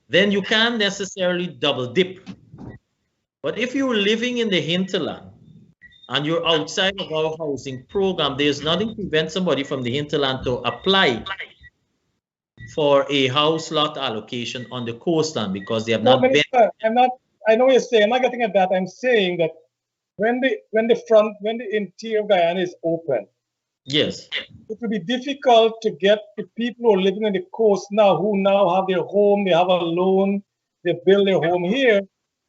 then you can't necessarily double dip. But if you're living in the hinterland and you're outside of our housing program, there's nothing to prevent somebody from the hinterland to apply for a house lot allocation on the coastline because they have not been. I know what you're saying. I'm not getting at that. I'm saying that when the interior of Guyana is open, yes, it will be difficult to get the people who are living on the coast now, who now have their home, they have a loan, they build their home here.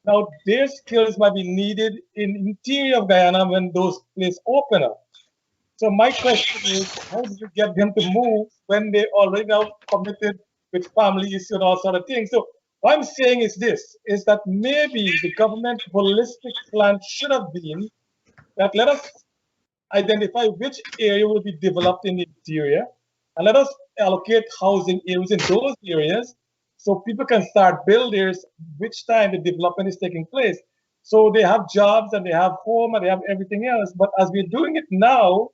Now their skills might be needed in interior of Guyana when those places open up. So my question is, how do you get them to move when they already now committed with families and all sort of things? So what I'm saying is this, is that maybe the government holistic plan should have been that let us identify which area will be developed in the interior and let us allocate housing areas in those areas so people can start builders which time the development is taking place. So they have jobs and they have home and they have everything else. But as we're doing it now,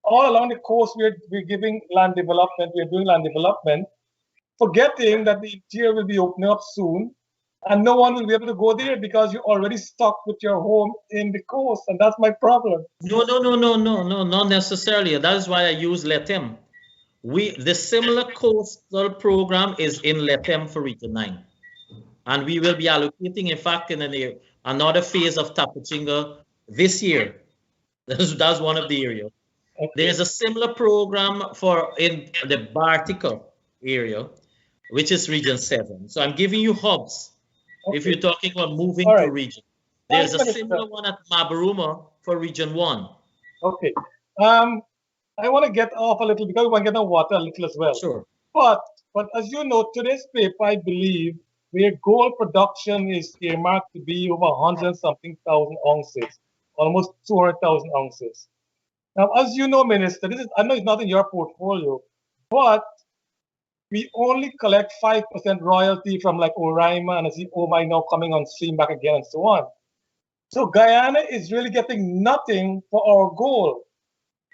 all along the coast, we're giving land development, we're doing land development, forgetting that the interior will be opening up soon and no one will be able to go there because you're already stuck with your home in the coast, and that's my problem. No, not necessarily. That is why I use LETEM. The similar coastal program is in LETEM for Region 9. And we will be allocating, in fact, in another phase of Tapachinga this year. That's one of the areas. Okay. There's a similar program in the Bartica area, which is Region 7. So I'm giving you hubs. Okay. If you're talking about moving to region. There's a similar one at Mabaruma for Region 1. Okay. I want to get off a little because we want to get on water a little as well. Sure. But as you know, today's paper, I believe, where gold production is earmarked to be over 100-something thousand ounces, almost 200,000 ounces. Now, as you know, Minister, I know it's not in your portfolio, but we only collect 5% royalty from like Oraima, and I see Omai now coming on stream back again and so on. So Guyana is really getting nothing for our gold.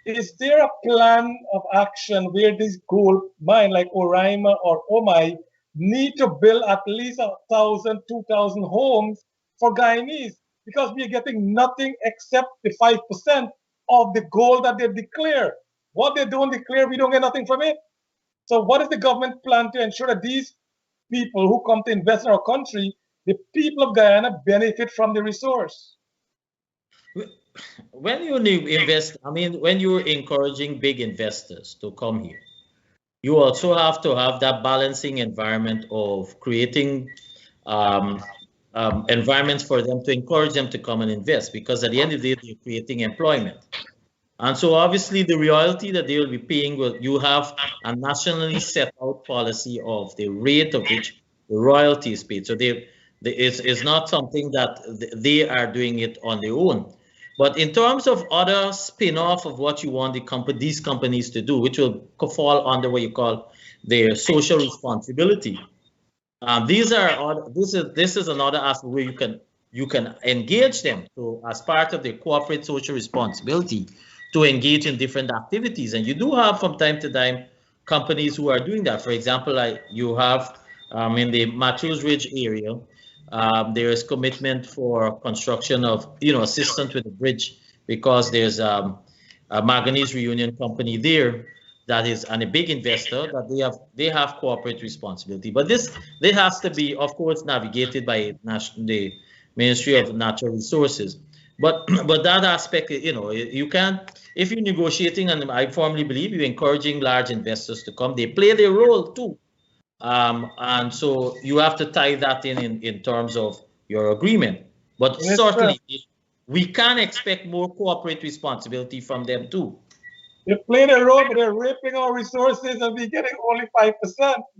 Is there a plan of action where this gold mine like Oraima or Omai need to build at least 1,000, 2,000 homes for Guyanese? Because we are getting nothing except the 5% of the gold that they declare. What they don't declare, we don't get nothing from it. So what is the government plan to ensure that these people who come to invest in our country, the people of Guyana, benefit from the resource? When you invest, I mean, when you're encouraging big investors to come here, you also have to have that balancing environment of creating environments for them to encourage them to come and invest, because at the end of the day, they're creating employment. And so obviously the royalty that they will be paying, you have a nationally set out policy of the rate of which the royalty is paid. So it's not something that they are doing it on their own. But in terms of other spin-off of what you want these companies to do, which will fall under what you call their social responsibility, this is another aspect where you can engage them as part of their corporate social responsibility to engage in different activities. And you do have from time to time companies who are doing that. For example, you have in the Matthews Ridge area, there is commitment for construction of, assistance with the bridge, because there's a manganese reunion company there that is a big investor that they have corporate responsibility. But this has to be, of course, navigated by the Ministry of Natural Resources. But but that aspect, you know, you can't, if you're negotiating, and I firmly believe you're encouraging large investors to come, they play their role too. And so you have to tie that in terms of your agreement. But Minister, certainly, we can expect more corporate responsibility from them too. they play their role, but they're raping our resources and we're getting only 5%.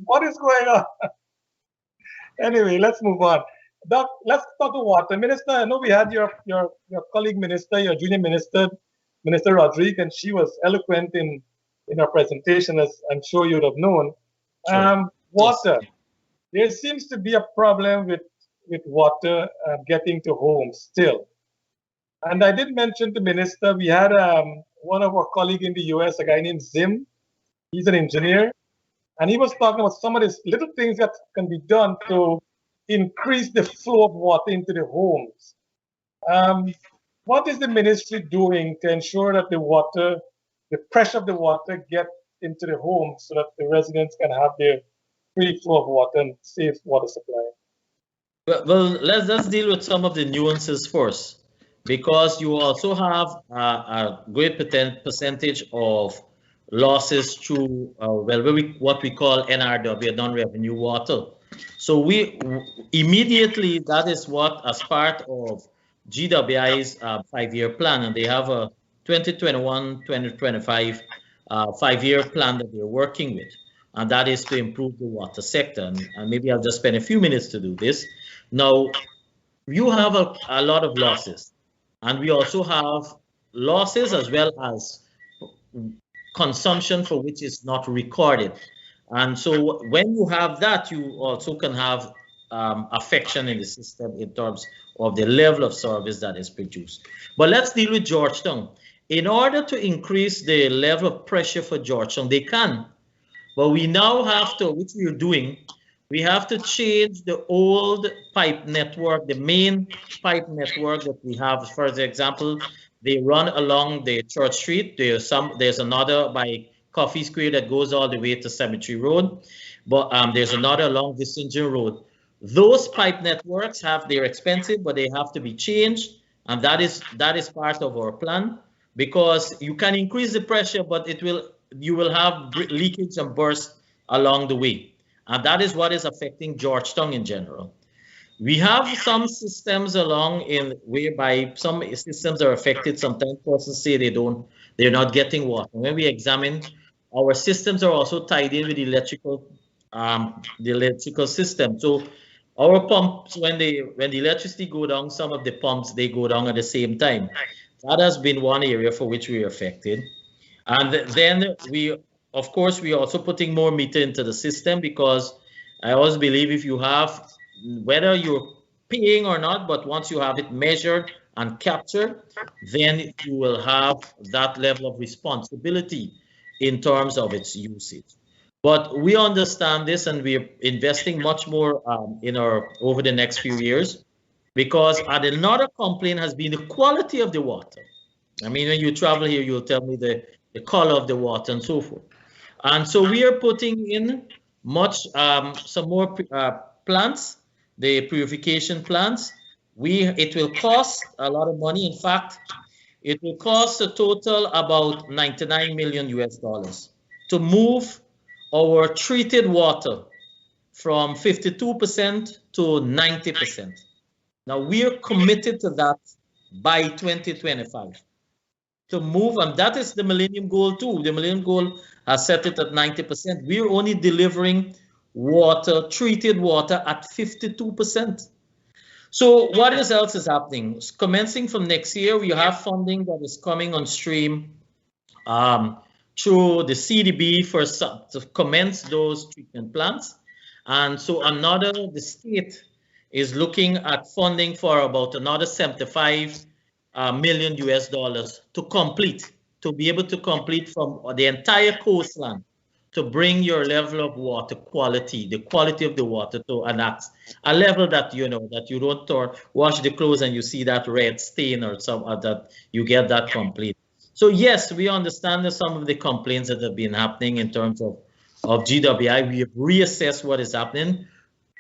What is going on? Anyway, let's move on. Doc, let's talk about water. Minister, I know we had your colleague minister, your junior minister, Minister Rodriguez, and she was eloquent in her presentation, as I'm sure you'd have known. Water. Yes. There seems to be a problem with water getting to homes still. And I did mention to Minister, we had one of our colleagues in the US, a guy named Zim. He's an engineer. And he was talking about some of these little things that can be done to increase the flow of water into the homes. What is the ministry doing to ensure that the water, the pressure of the water get into the homes so that the residents can have their free flow of water and safe water supply? Well, let's deal with some of the nuances first, because you also have a great percentage of losses through what we call NRW, non-revenue water. So we immediately, that is what, as part of GWI's 5-year plan, and they have a 2021-2025 5-year plan that they're working with, and that is to improve the water sector. And maybe I'll just spend a few minutes to do this. Now, you have a lot of losses, and we also have losses as well as consumption for which is not recorded. And so when you have that, you also can have affection in the system in terms of the level of service that is produced. But let's deal with Georgetown. In order to increase the level of pressure for Georgetown, they can. But we now have to, which we are doing, we have to change the old pipe network, the main pipe network that we have. For example, they run along the Church Street. There's another by Coffee Square that goes all the way to Cemetery Road. But there's another along Vissinger Road. Those pipe networks they're expensive, but they have to be changed. And that is part of our plan, because you can increase the pressure, but you will have leakage and burst along the way. And that is what is affecting Georgetown in general. We have some systems whereby some systems are affected. Sometimes persons say they're not getting water. When we examine, our systems are also tied in with the electrical system. So our pumps, when the electricity go down, some of the pumps, they go down at the same time. That has been one area for which we are affected. And then of course, we are also putting more meter into the system, because I always believe if you have, whether you're paying or not, but once you have it measured and captured, then you will have that level of responsibility in terms of its usage. But we understand this, and we're investing much more over the next few years, because another complaint has been the quality of the water. I mean, when you travel here, you'll tell me the color of the water and so forth. And so we are putting in some more plants, the purification plants. It will cost a lot of money. In fact, it will cost a total about $99 million to move our treated water from 52% to 90%. Now, we are committed to that by 2025. To move, and that is the Millennium Goal too. The Millennium Goal has set it at 90%. We're only delivering water, treated water, at 52%. So what else is happening? Commencing from next year, we have funding that is coming on stream through the CDB to commence those treatment plants. And so the state is looking at funding for about another $75 million to be able to complete from the entire coastline, to bring your level of water quality, the quality of the water, to a level that you don't wash the clothes and you see that red stain or that you get that complete. So yes, we understand that some of the complaints that have been happening in terms of GWI. We have reassessed what is happening.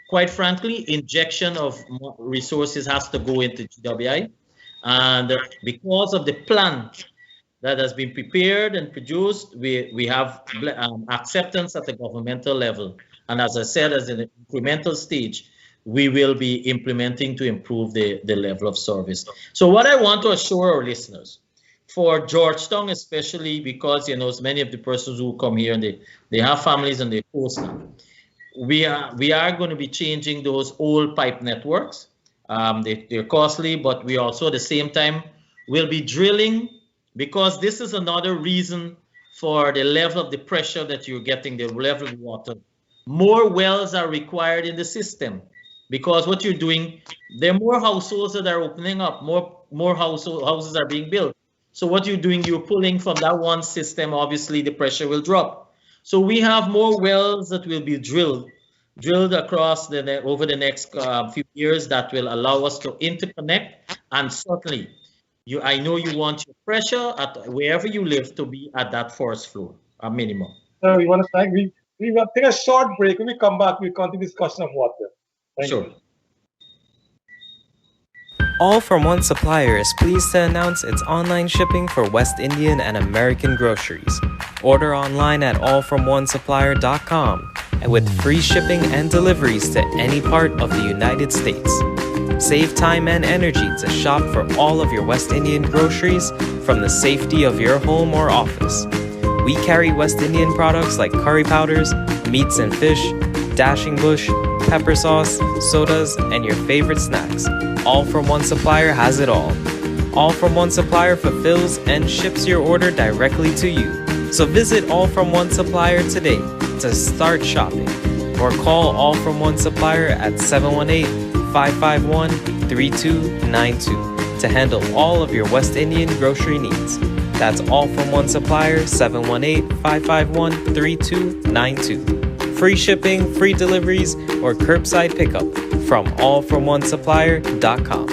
Quite frankly, injection of resources has to go into GWI. And because of the plan that has been prepared and produced, we have acceptance at the governmental level. And as I said, as an incremental stage, we will be implementing to improve the level of service. So what I want to assure our listeners, for Georgetown especially, because many of the persons who come here and they have families and they post now, we are going to be changing those old pipe networks. They're costly, but we also at the same time will be drilling, because this is another reason for the level of the pressure that you're getting, the level of water. More wells are required in the system, because what you're doing, there are more households that are opening up, more houses are being built. So what you're doing, you're pulling from that one system, obviously the pressure will drop. So we have more wells that will be drilled across over the next few years, that will allow us to interconnect. And certainly, I know you want your pressure at wherever you live to be at that first floor, a minimum. So we want to thank. We will take a short break. When we come back, we'll continue discussion of water. Thank Sure. you. All From One Supplier is pleased to announce its online shipping for West Indian and American groceries. Order online at allfromonesupplier.com and with free shipping and deliveries to any part of the United States. Save time and energy to shop for all of your West Indian groceries from the safety of your home or office. We carry West Indian products like curry powders, meats and fish, dashing bush, pepper sauce, sodas, and your favorite snacks. All From One Supplier has it all. All From One Supplier fulfills and ships your order directly to you. So visit All From One Supplier today to start shopping, or call All From One Supplier at 718-551-3292 to handle all of your West Indian grocery needs. That's All From One Supplier, 718-551-3292. Free shipping, free deliveries, or curbside pickup from allfromonesupplier.com.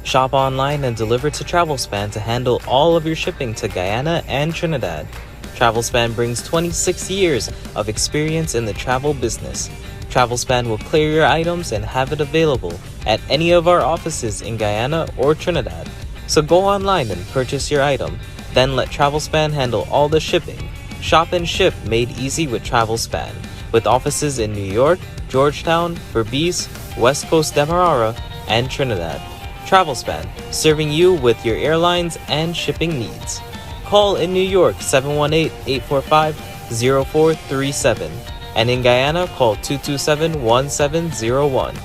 Shop online and deliver to Travelspan to handle all of your shipping to Guyana and Trinidad. Travelspan brings 26 years of experience in the travel business. Travelspan will clear your items and have it available at any of our offices in Guyana or Trinidad. So go online and purchase your item, then let Travelspan handle all the shipping. Shop and ship made easy with Travelspan, with offices in New York, Georgetown, Berbice, West Coast Demerara, and Trinidad. Travelspan, serving you with your airlines and shipping needs. Call in New York 718-845-0437, and in Guyana call 227-1701.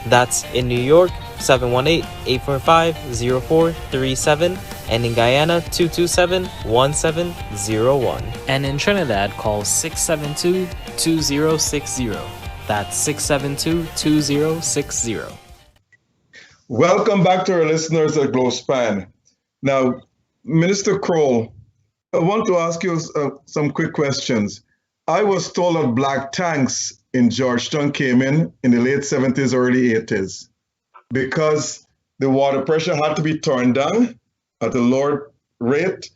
That's in New York 718-845-0437, and in Guyana 227-1701. And in Trinidad call 672-2060. That's 672-2060. Welcome back to our listeners at Globespan. Now, Minister Croal, I want to ask you some quick questions. I was told that black tanks in Georgetown came in the late 70s, early 80s, because the water pressure had to be turned down at a lower rate.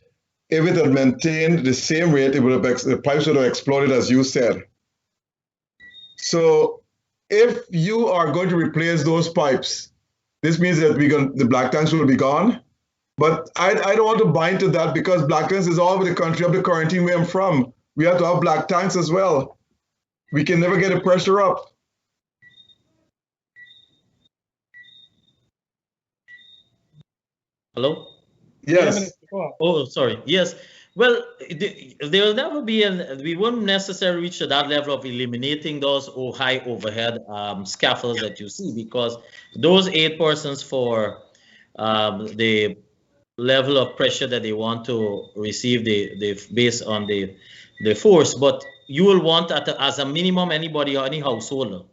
If it had maintained the same rate, the pipes would have exploded, as you said. So if you are going to replace those pipes, this means that the black tanks will be gone. But I don't want to buy into that, because black tanks is all over the country, up the quarantine where I'm from. We have to have black tanks as well. We can never get the pressure up. Hello? Yes. Oh, sorry. Yes. Well, there will never be, we won't necessarily reach to that level of eliminating those high overhead scaffolds that you see, because those 8 persons for the level of pressure that they want to receive, based on the force. But you will want as a minimum, anybody or any householder,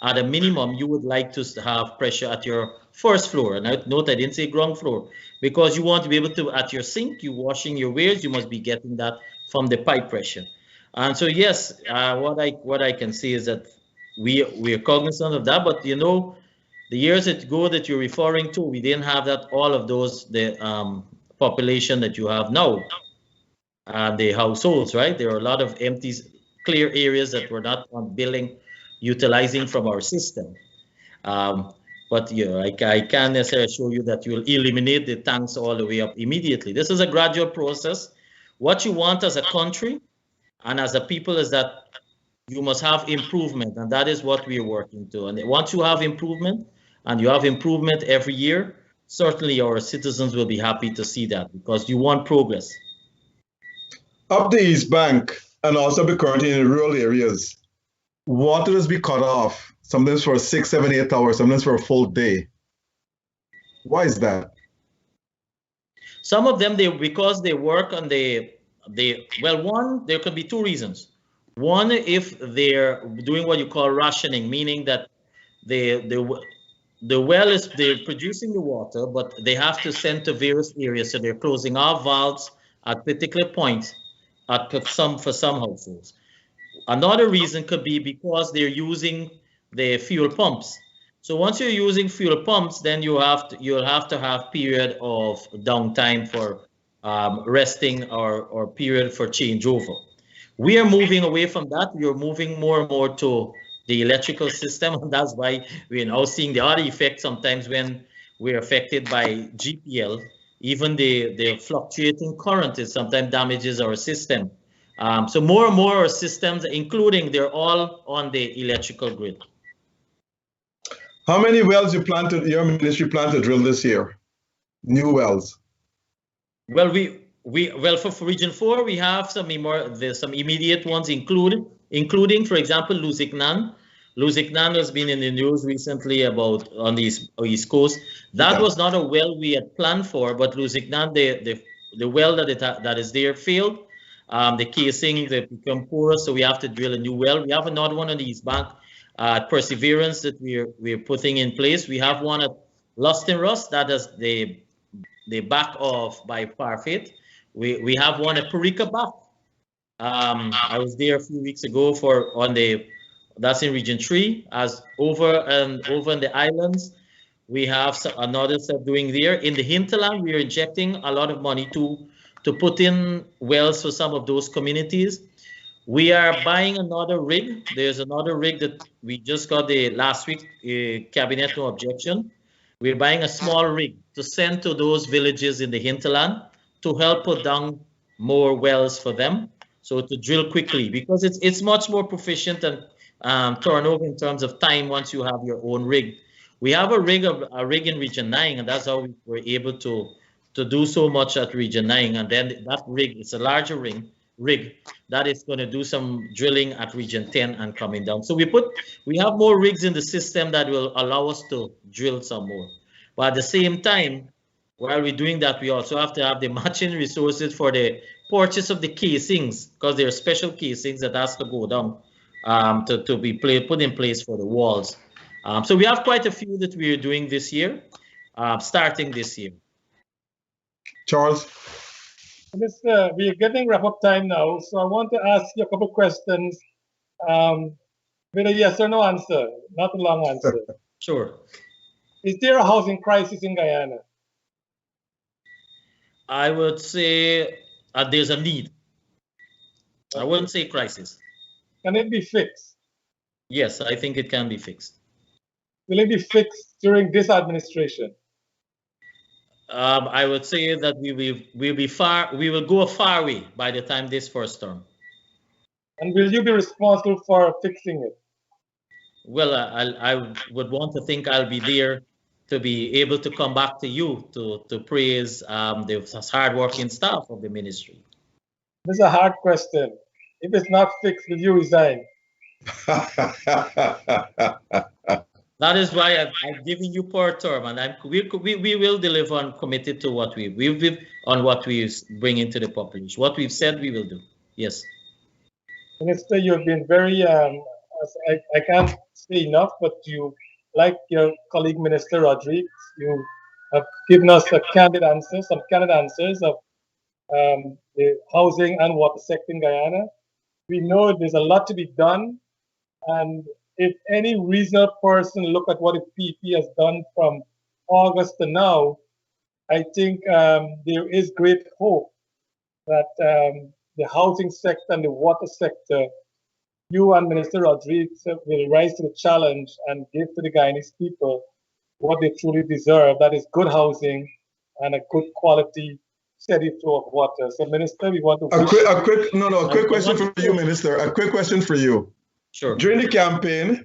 at a minimum, you would like to have pressure at your first floor. And note, I didn't say ground floor, because you want to be able to, at your sink, you washing your wares, you must be getting that from the pipe pressure. And so, yes, what I can say is that we are cognizant of that. But the years ago that you're referring to, we didn't have that, all of those, the population that you have now, the households, right? There are a lot of empty, clear areas that were not on billing utilizing from our system. But I can't necessarily assure you that you'll eliminate the tanks all the way up immediately. This is a gradual process. What you want as a country and as a people is that you must have improvement, and that is what we are working to. And once you have improvement, and you have improvement every year, certainly our citizens will be happy to see that, because you want progress. Up the East Bank, and also currently in the rural areas, water does be cut off, sometimes for 6, 7, 8 hours, sometimes for a full day. Why is that? Some of them, because they work on one, there could be two reasons. One, if they're doing what you call rationing, meaning that the well is, they're producing the water, but they have to send to various areas, so they're closing off valves at particular points for some households. Another reason could be because they're using the fuel pumps. So once you're using fuel pumps, then you'll have to have period of downtime for resting or period for changeover. We are moving away from that. We are moving more and more to the electrical system, and that's why we're now seeing the other effect sometimes when we're affected by GPL. Even the fluctuating current sometimes damages our system. So more and more our systems, including, they're all on the electrical grid. How many wells your ministry plan to drill this year? New wells? Well, for Region 4, we have some immediate ones including, for example, Lusignan. Lusignan has been in the news recently about on the East Coast. That was not a well we had planned for, but Lusignan, the well that is there failed. The casing, they become porous, so we have to drill a new well. We have another one on the East Bank, Perseverance, that we're putting in place. We have one at Lost in Rust, that is the back of by Parfait. We have one at Parika Back. I was there a few weeks ago that's in Region 3. As over in the islands, we have another set doing there. In the hinterland, we are injecting a lot of money to put in wells for some of those communities. We are buying another rig. There's another rig that we just got last week, cabinet no objection. We're buying a small rig to send to those villages in the hinterland to help put down more wells for them, so to drill quickly, because it's much more proficient and turnover in terms of time once you have your own rig. We have a rig in Region 9, and that's how we were able to do so much at Region 9. And then that rig, it's a larger rig that is going to do some drilling at Region 10 and coming down. So we have more rigs in the system that will allow us to drill some more. But at the same time, while we're doing that, we also have to have the matching resources for the purchase of the casings, because there are special casings that has to go down to be put in place for the walls. So we have quite a few that we are doing this year, starting this year. Charles? We are getting wrap-up time now, so I want to ask you a couple questions with a yes or no answer, not a long answer. Sure. Is there a housing crisis in Guyana? I would say there's a need. I wouldn't say crisis. Can it be fixed? Yes, I think it can be fixed. Will it be fixed during this administration? I would say that we will go a far way by the time this first term. And will you be responsible for fixing it? Well, I would want to think I'll be there to be able to come back to you to praise the hardworking staff of the ministry. This is a hard question. If it's not fixed, will you resign? That is why I'm giving you per term, and we will deliver and committed to what we bring into the population. What we've said we will do. Yes. Minister, you've been very, I can't say enough, but you, like your colleague Minister Rodriguez, you have given us some candid answers of the housing and water sector in Guyana. We know there's a lot to be done, and if any reasonable person look at what the PP has done from August to now, I think there is great hope that the housing sector and the water sector you and Minister Rodriguez will rise to the challenge and give to the Guyanese people what they truly deserve. That is good housing and a good quality, steady flow of water. So, Minister, we want to A wish quick question for you, Minister. A quick question for you. Sure. During the campaign,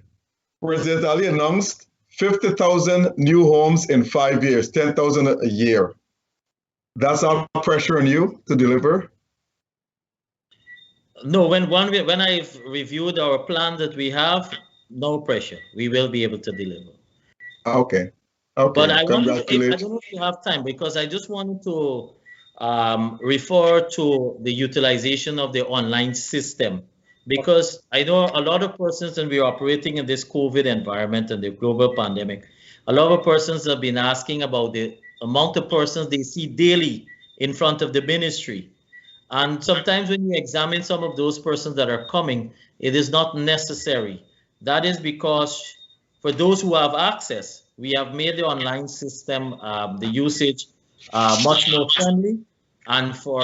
President Ali announced 50,000 new homes in 5 years, 10,000 a year. That's our pressure on you to deliver? No, when I've reviewed our plan that we have, no pressure. We will be able to deliver. Okay. Okay. But I don't know Congratulations. if you have time, because I just wanted to refer to the utilization of the online system, because I know a lot of persons, and we're operating in this COVID environment and the global pandemic, a lot of persons have been asking about the amount of persons they see daily in front of the ministry. And sometimes when you examine some of those persons that are coming, it is not necessary. That is because for those who have access, we have made the online system, the usage much more friendly and for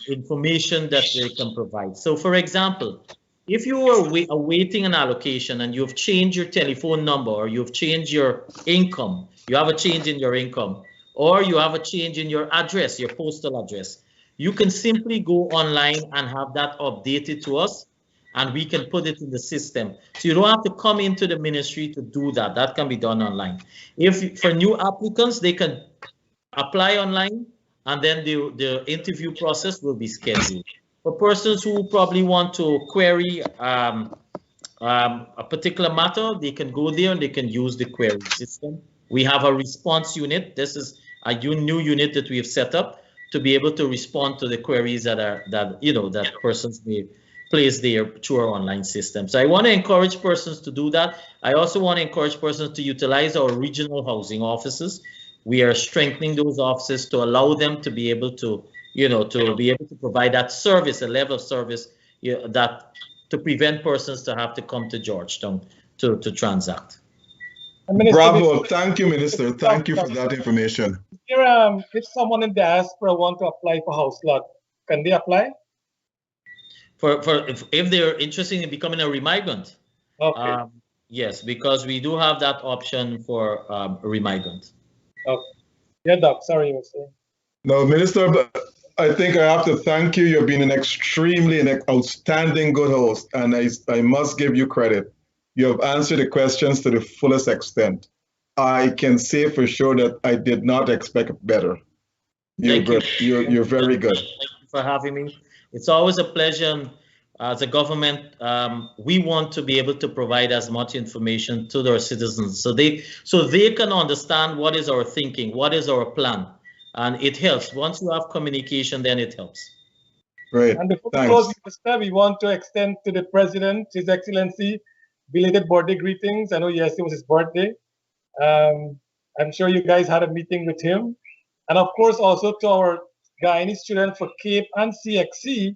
information that they can provide. So for example, if you are awaiting an allocation and you've changed your telephone number, or you've changed your income, you have a change in your income, or you have a change in your address, your postal address, you can simply go online and have that updated to us, and we can put it in the system. So you don't have to come into the ministry to do that. That can be done online. If for new applicants, they can apply online, and then the interview process will be scheduled. For persons who probably want to query a particular matter, they can go there and they can use the query system. We have a response unit. This is a new unit that we have set up to be able to respond to the queries that persons may place there through our online system. So I want to encourage persons to do that. I also want to encourage persons to utilize our regional housing offices. We are strengthening those offices to allow them to be able to, provide that service, a level of service that to prevent persons to have to come to Georgetown to transact. Bravo. Thank you, Minister. Thank you for that information. If someone in diaspora want to apply for house lot, can they apply? If they're interested in becoming a remigrant, okay. Yes, because we do have that option for a remigrant. Okay. Yeah, Doc, sorry, you were saying. No, Minister, I think I have to thank you. You've been an outstanding good host, and I must give you credit. You have answered the questions to the fullest extent. I can say for sure that I did not expect better. You're good. You're very good. Thank you for having me. It's always a pleasure. And as a government, we want to be able to provide as much information to our citizens so they can understand what is our thinking, what is our plan, and it helps. Once you have communication, then it helps. Great. And before we close, we want to extend to the President, His Excellency, belated birthday greetings. I know yesterday was his birthday. I'm sure you guys had a meeting with him. And of course, also to our Guyanese students for CAPE and CXC,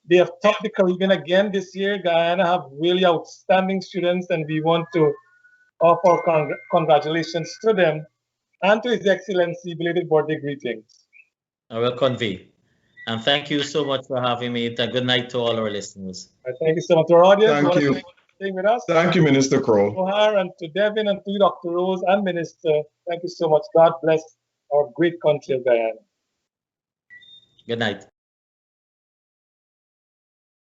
they have topped the Caribbean again this year. Guyana have really outstanding students, and we want to offer congratulations to them and to His Excellency, belated birthday greetings. I will convey. And thank you so much for having me. Good night to all our listeners. Thank you so much to our audience. Thank you. Staying with us. Thank you, Minister Croal. And to Devin and to you, Dr. Rose and Minister, thank you so much. God bless our great country of Guyana. Good night.